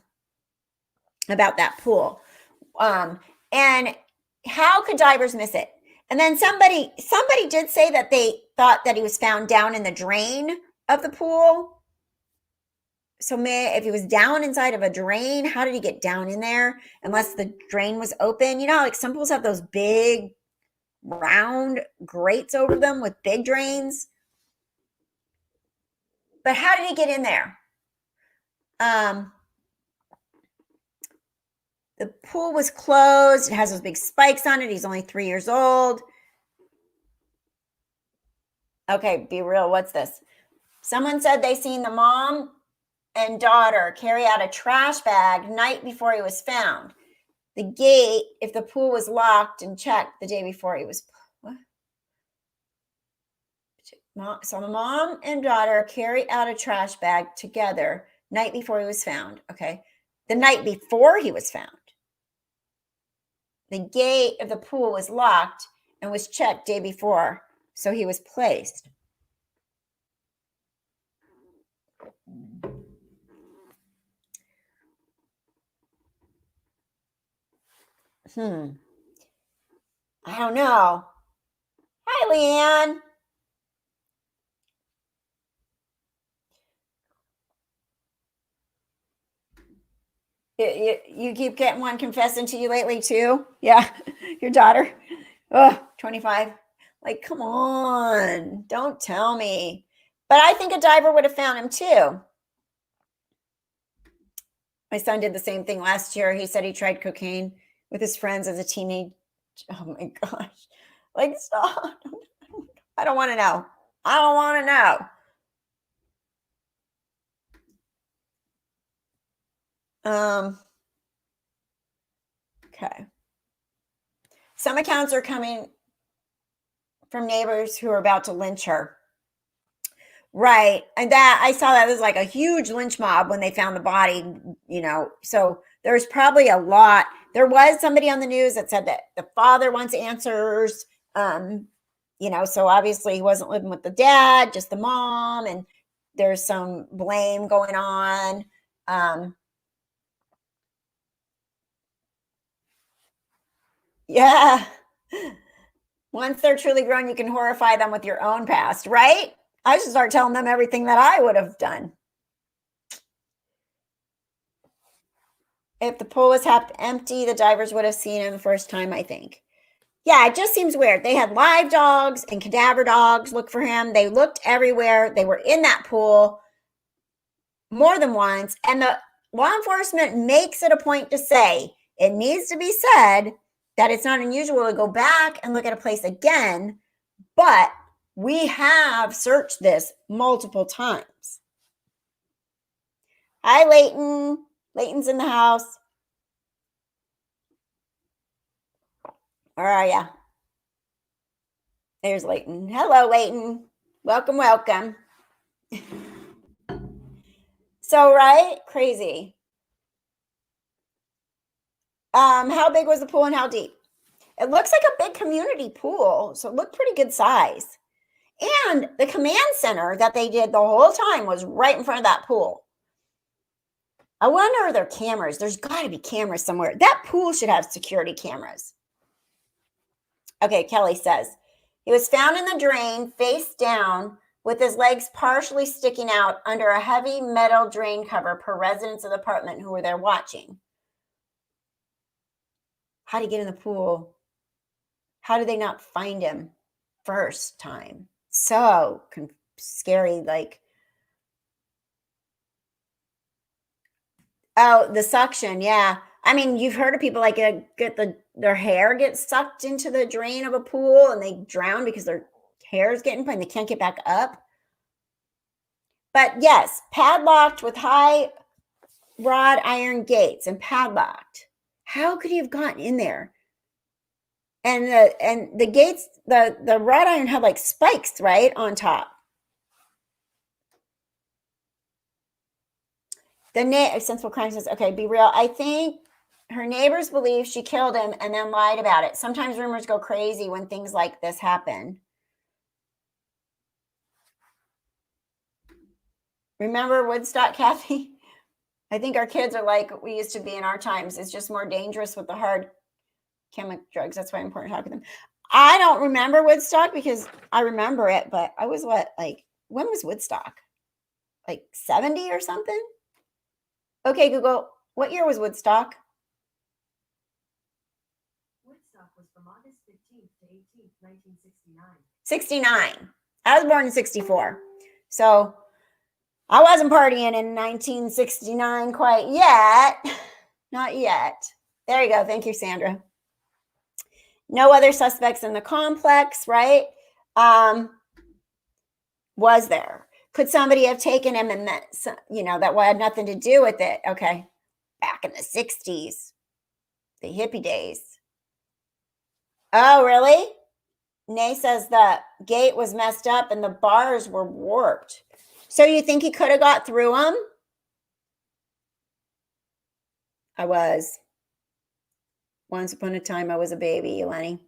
about that pool. And how could divers miss it? And then somebody did say that they thought that he was found down in the drain of the pool. So if he was down inside of a drain, how did he get down in there? Unless the drain was open. You know, like some pools have those big round grates over them with big drains. But how did he get in there? The pool was closed. It has those big spikes on it. He's only 3 years old. Okay, be real. What's this? Someone said they seen the mom and daughter carry out a trash bag night before he was found. The gate, if the pool was locked, and checked the day before he was. What? So the mom and daughter carry out a trash bag together night before he was found. Okay. The night before he was found. The gate of the pool was locked and was checked day before, so he was placed. I don't know. Hi, Leanne. You keep getting one confessing to you lately too? Yeah, your daughter. Oh, 25. Like, come on, don't tell me. But I think a diver would have found him too. My son did the same thing last year. He said he tried cocaine with his friends as a teenager. Oh my gosh. Like, stop. I don't want to know. I don't want to know. Okay. Some accounts are coming from neighbors who are about to lynch her. Right. And that I saw that was like a huge lynch mob when they found the body, So there's probably a lot. There was somebody on the news that said that the father wants answers. So obviously he wasn't living with the dad, just the mom, and there's some blame going on. Yeah. Once they're truly grown, you can horrify them with your own past, right? I should start telling them everything that I would have done. If the pool was half empty, the divers would have seen him the first time, I think. Yeah, it just seems weird. They had live dogs and cadaver dogs look for him. They looked everywhere. They were in that pool more than once. And the law enforcement makes it a point to say, it needs to be said that it's not unusual to go back and look at a place again, but we have searched this multiple times. Hi, Leighton. Leighton's in the house. Where are ya? There's Leighton. Hello, Leighton. Welcome, welcome. So, right? Crazy. How big was the pool and how deep? It looks like a big community pool, so it looked pretty good size. And the command center that they did the whole time was right in front of that pool. I wonder if there are cameras. There's got to be cameras somewhere. That pool should have security cameras. Okay, Kelly says, he was found in the drain face down with his legs partially sticking out under a heavy metal drain cover per residents of the apartment who were there watching. How did he get in the pool? How did they not find him first time? So scary, like, oh, the suction, yeah. I mean, you've heard of people like their hair gets sucked into the drain of a pool and they drown because their hair is getting and they can't get back up. But yes, padlocked with high wrought iron gates and padlocked. How could he have gotten in there? And the gates, the wrought iron had like spikes right on top. The Sensible Crime says, okay, be real. I think her neighbors believe she killed him and then lied about it. Sometimes rumors go crazy when things like this happen. Remember Woodstock, Kathy? I think our kids are like we used to be in our times. It's just more dangerous with the hard chemical drugs. That's why it's important to talk to them. I don't remember Woodstock because I remember it, but I was when was Woodstock? Like 70 or something? Okay, Google, what year was Woodstock? Woodstock was from August 15th to 18th, 1969. 69. I was born in 64. So I wasn't partying in 1969 quite yet. Not yet. There you go. Thank you, Sandra. No other suspects in the complex, right? Was there? Could somebody have taken him and that had nothing to do with it? Okay. Back in the 60s, the hippie days. Oh, really? Nay says the gate was messed up and the bars were warped. So you think he could have got through them? I was. Once upon a time, I was a baby, Lenny.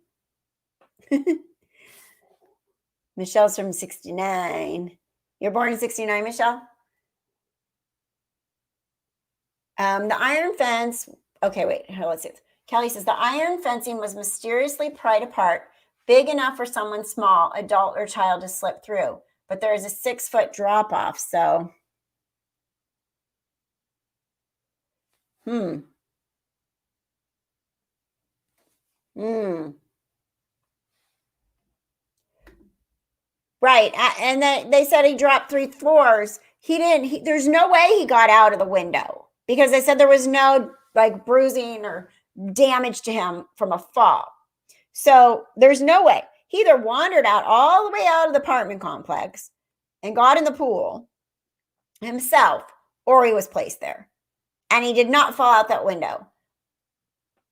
Michelle's from 69. You're born in 69, Michelle? The iron fence. Okay, wait. Here, let's see. Kelly says the iron fencing was mysteriously pried apart, big enough for someone small, adult or child, to slip through. But there is a 6-foot drop off. So, Right. And they said he dropped 3 floors. He didn't. There's no way he got out of the window because they said there was no bruising or damage to him from a fall. So there's no way. He either wandered out all the way out of the apartment complex and got in the pool himself, or he was placed there. And he did not fall out that window.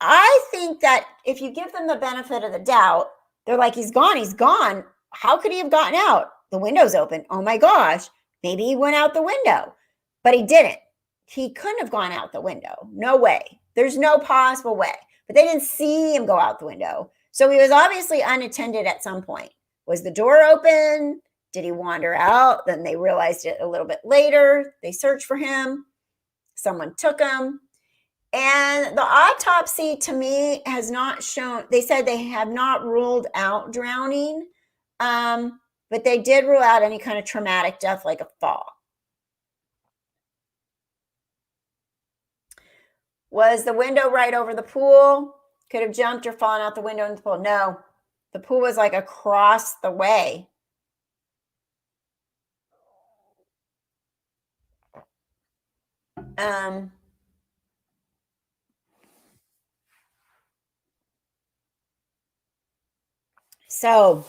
I think that if you give them the benefit of the doubt, They're like, he's gone. He's gone. How could he have gotten out? The window's open. Oh my gosh. Maybe he went out the window, but he didn't. He couldn't have gone out the window. No way. There's no possible way. But they didn't see him go out the window. So he was obviously unattended at some point. Was the door open? Did he wander out? Then they realized it a little bit later. They searched for him. Someone took him. And the autopsy to me has not shown, they said they have not ruled out drowning, but they did rule out any kind of traumatic death like a fall. Was the window right over the pool? Could have jumped or fallen out the window in the pool? No, the pool was like across the way. So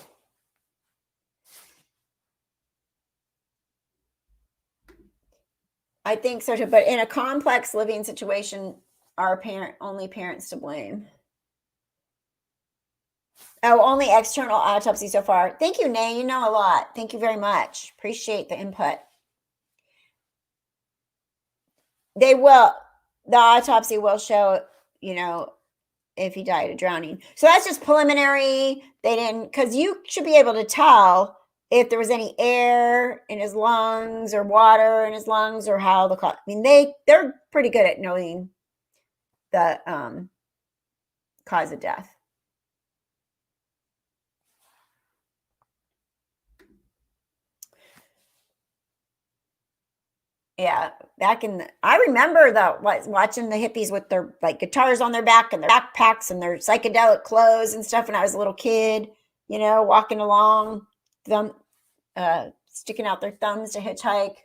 I think so too, but in a complex living situation, our only parents to blame. Oh, only external autopsy so far. Thank you, Nay. You know a lot. Thank you very much. Appreciate the input. The autopsy will show, if he died of drowning. So that's just preliminary. They didn't, because you should be able to tell if there was any air in his lungs or water in his lungs or how they're pretty good at knowing the cause of death. Yeah, I remember watching the hippies with their guitars on their back and their backpacks and their psychedelic clothes and stuff when I was a little kid, walking along, sticking out their thumbs to hitchhike.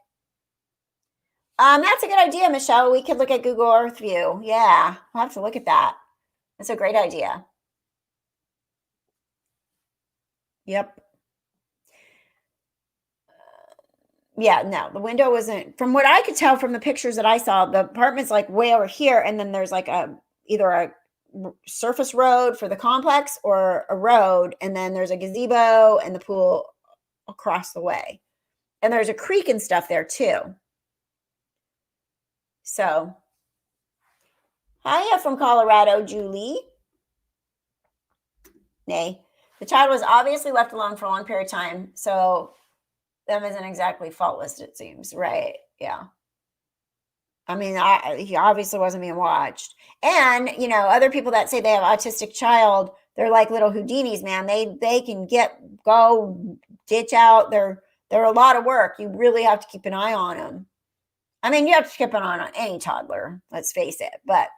That's a good idea, Michelle. We could look at Google Earth View. Yeah, we'll have to look at that. That's a great idea. Yep. Yeah, no, the window wasn't, from what I could tell from the pictures that I saw, the apartment's way over here. And then there's either a surface road for the complex or a road. And then there's a gazebo and the pool across the way. And there's a creek and stuff there too. So, hiya from Colorado, Julie. Nay, the child was obviously left alone for a long period of time. So, them isn't exactly faultless, it seems, right? Yeah. I mean, he obviously wasn't being watched. And, other people that say they have autistic child, they're like little Houdinis, man. They can go ditch out. They're a lot of work. You really have to keep an eye on them. I mean, you have to keep an eye on any toddler, let's face it. But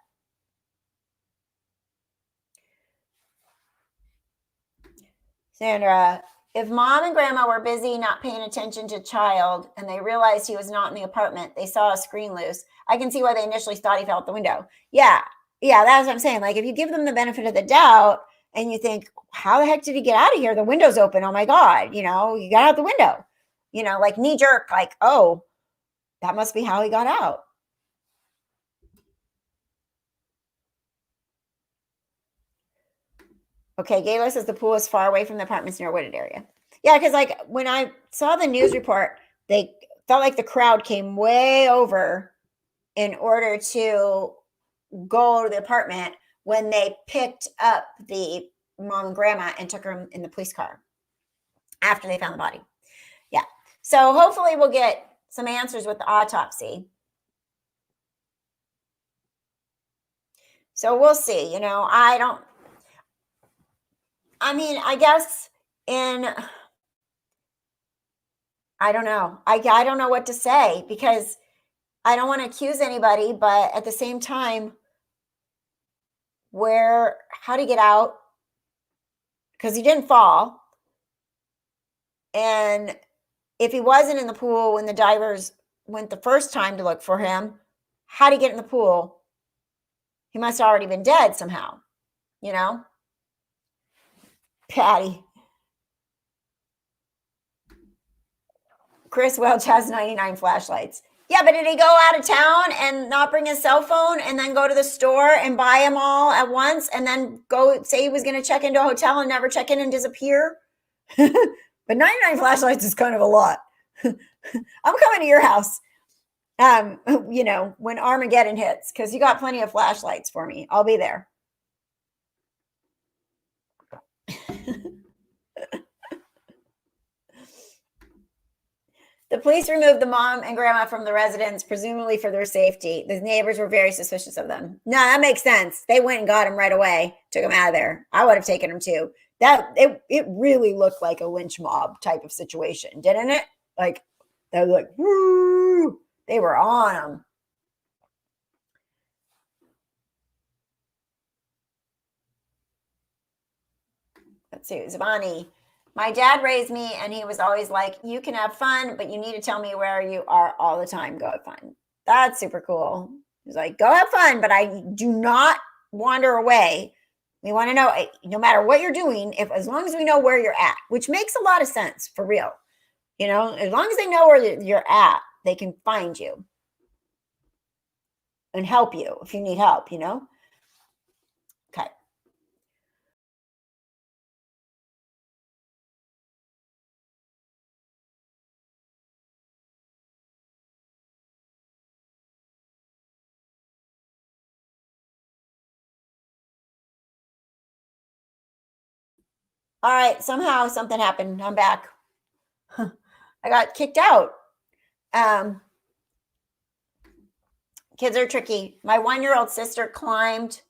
Sandra, if mom and grandma were busy not paying attention to child and they realized he was not in the apartment, they saw a screen loose, I can see why they initially thought he fell out the window. Yeah, that's what I'm saying. If you give them the benefit of the doubt and you think, how the heck did he get out of here? The window's open. Oh my God, he got out the window. Knee jerk, oh, that must be how he got out. Okay, Gayla says the pool is far away from the apartments near a wooded area. Yeah, because when I saw the news report, they felt like the crowd came way over in order to go to the apartment when they picked up the mom and grandma and took her in the police car after they found the body. Yeah. So hopefully we'll get some answers with the autopsy. So we'll see. I guess I don't know. I don't know what to say because I don't want to accuse anybody, but at the same time, how to get out? Because he didn't fall. And if he wasn't in the pool when the divers went the first time to look for him, how'd he get in the pool? He must have already been dead somehow, Patty. Chris Welch has 99 flashlights. Yeah, but did he go out of town and not bring his cell phone and then go to the store and buy them all at once and then go say he was going to check into a hotel and never check in and disappear? But 99 flashlights is kind of a lot. I'm coming to your house, when Armageddon hits, because you got plenty of flashlights for me. I'll be there. The police removed the mom and grandma from the residence, presumably for their safety. The neighbors were very suspicious of them. No, that makes sense. They went and got him right away, took him out of there. I would have taken him too. It really looked like a lynch mob type of situation, didn't it? Like, they were like, woo! They were on him. Let's see, Zvani. My dad raised me and he was always like, you can have fun, but you need to tell me where you are all the time. Go have fun. That's super cool. He's like, go have fun, but I do not wander away. We want to know, no matter what you're doing, as long as we know where you're at, which makes a lot of sense for real. As long as they know where you're at, they can find you and help you if you need help, Okay. All right. Somehow something happened. I'm back. I got kicked out. Kids are tricky. My 1-year-old sister climbed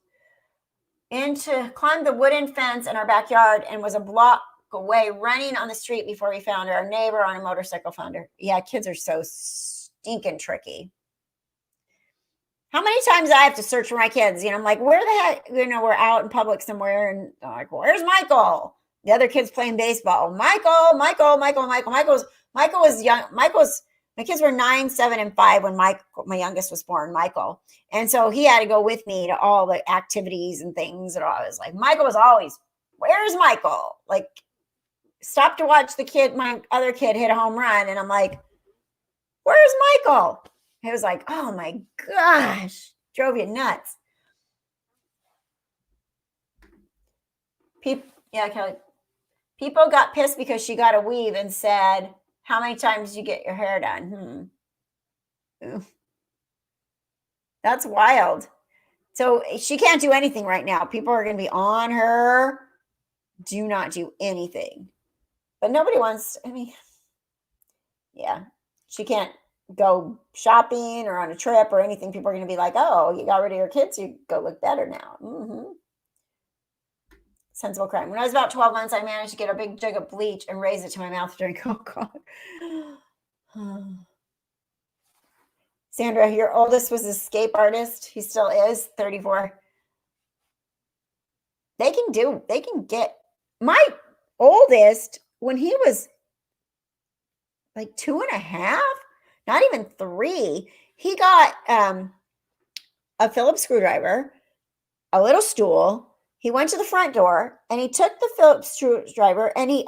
the wooden fence in our backyard and was a block away running on the street before we found her. Our neighbor on a motorcycle found her. Yeah, kids are so stinking tricky. How many times I have to search for my kids? I'm like, where the heck? We're out in public somewhere and I'm like, where's Michael? The other kid's playing baseball. Michael was young. My kids were 9, 7, and 5 when my youngest was born, Michael. And so he had to go with me to all the activities and things. And I was like, Michael was always, where's Michael? Like, stop to watch my other kid hit a home run. And I'm like, where's Michael? He was like, oh my gosh, drove you nuts. Kelly. People got pissed because she got a weave and said, how many times did you get your hair done? That's wild. So she can't do anything right now. People are going to be on her. Do not do anything. But nobody wants, she can't go shopping or on a trip or anything. People are going to be like, oh, you got rid of your kids. You go look better now. Sensible crime. When I was about 12 months, I managed to get a big jug of bleach and raise it to my mouth to drink. Oh, God. Sandra, your oldest was an escape artist. He still is, 34. They can get, my oldest, when he was like 2.5, not even 3, he got a Phillips screwdriver, a little stool. He went to the front door and he took the Phillips screwdriver and he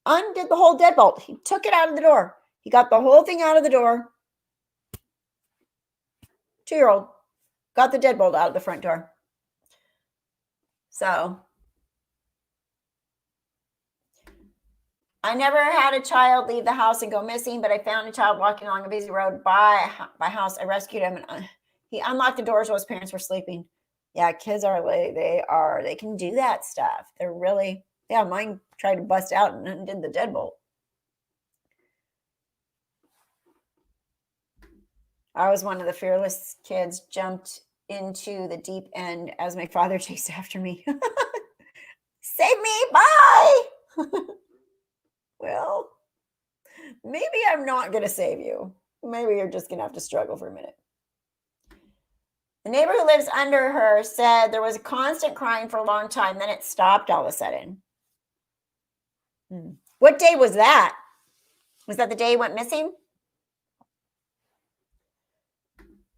undid the whole deadbolt. He took it out of the door. He got the whole thing out of the door. 2-year-old got the deadbolt out of the front door. So I never had a child leave the house and go missing, but I found a child walking along a busy road by house. I rescued him and he unlocked the doors while his parents were sleeping. Yeah, kids they can do that stuff. They're really, mine tried to bust out and undid the deadbolt. I was one of the fearless kids, jumped into the deep end as my father chased after me. Save me, bye! Well, maybe I'm not going to save you. Maybe you're just going to have to struggle for a minute. The neighbor who lives under her said there was a constant crying for a long time. Then it stopped all of a sudden. What day was that? Was that the day he went missing?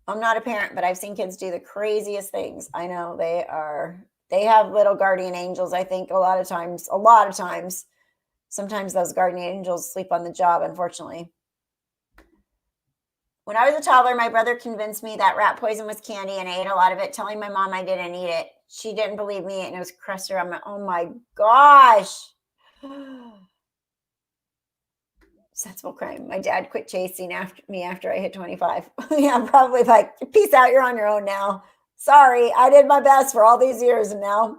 I'm not a parent, but I've seen kids do the craziest things. I know they have little guardian angels, I think, a lot of times. Sometimes those guardian angels sleep on the job, unfortunately. When I was a toddler, my brother convinced me that rat poison was candy, and I ate a lot of it, telling my mom I didn't eat it. She didn't believe me, and it was crusted. I'm like, oh my gosh. Sensible crime. My dad quit chasing after me after I hit 25. Yeah, I'm probably like, peace out, you're on your own now. Sorry, I did my best for all these years, and now.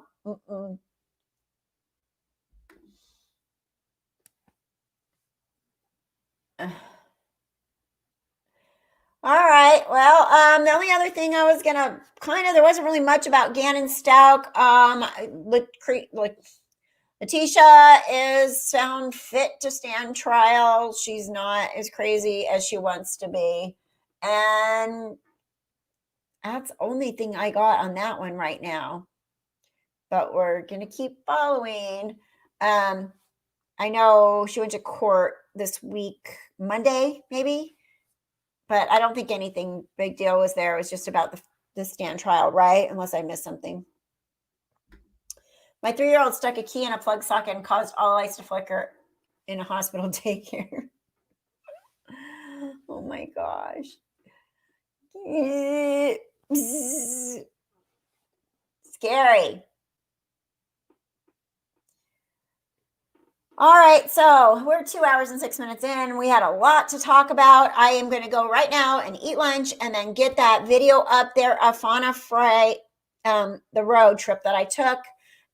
All right. Well, the only other thing I was gonna there wasn't really much about Gannon Stout. Letitia is found fit to stand trial. She's not as crazy as she wants to be, and that's the only thing I got on that one right now. But we're gonna keep following. I know she went to court this week, Monday, maybe. But I don't think anything big deal was there. It was just about the stand trial, right? Unless I missed something. My 3-year-old stuck a key in a plug socket and caused all lights to flicker in a hospital daycare. Oh my gosh. Scary. All right, so we're 2 hours and 6 minutes in. We had a lot to talk about. I am going to go right now and eat lunch and then get that video up there of Fauna Frey, the road trip that I took.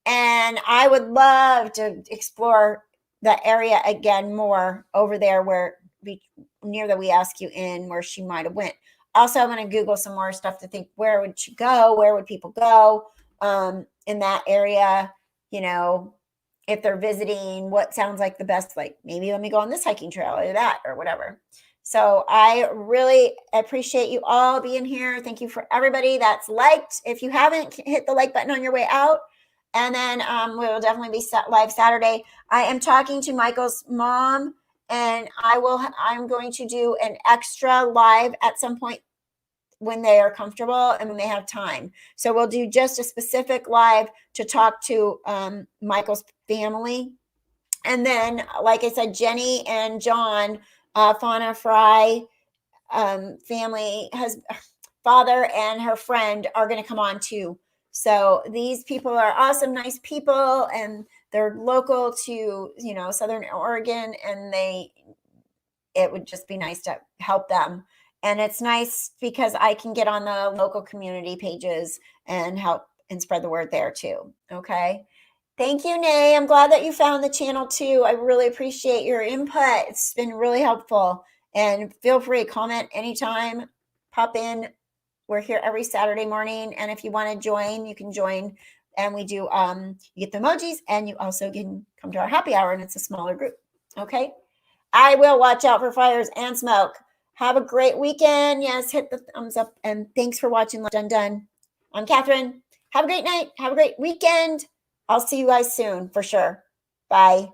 And I would love to explore the area again more over there near the We Ask You Inn where she might have went. Also, I'm going to Google some more stuff to think, where would she go? Where would people go in that area? If they're visiting, what sounds like the best, like maybe let me go on this hiking trail or that or whatever. So I really appreciate you all being here. Thank you for everybody that's liked. If you haven't, hit the like button on your way out. And then we will definitely be live Saturday. I am talking to Michael's mom, and I'm going to do an extra live at some point when they are comfortable and when they have time. So we'll do just a specific live to talk to Michael's family. And then, like I said, Jenny and John, Fauna Frey family, father and her friend are going to come on too. So these people are awesome, nice people, and they're local to, Southern Oregon, and it would just be nice to help them. And it's nice because I can get on the local community pages and help and spread the word there too. Okay. Thank you, Nay. I'm glad that you found the channel too. I really appreciate your input. It's been really helpful. And feel free, comment anytime, pop in. We're here every Saturday morning. And if you want to join, you can join. And we do, you get the emojis, and you also can come to our happy hour, and it's a smaller group. Okay. I will watch out for fires and smoke. Have a great weekend. Yes, hit the thumbs up. And thanks for watching Left Undone. I'm Catherine. Have a great night. Have a great weekend. I'll see you guys soon for sure. Bye.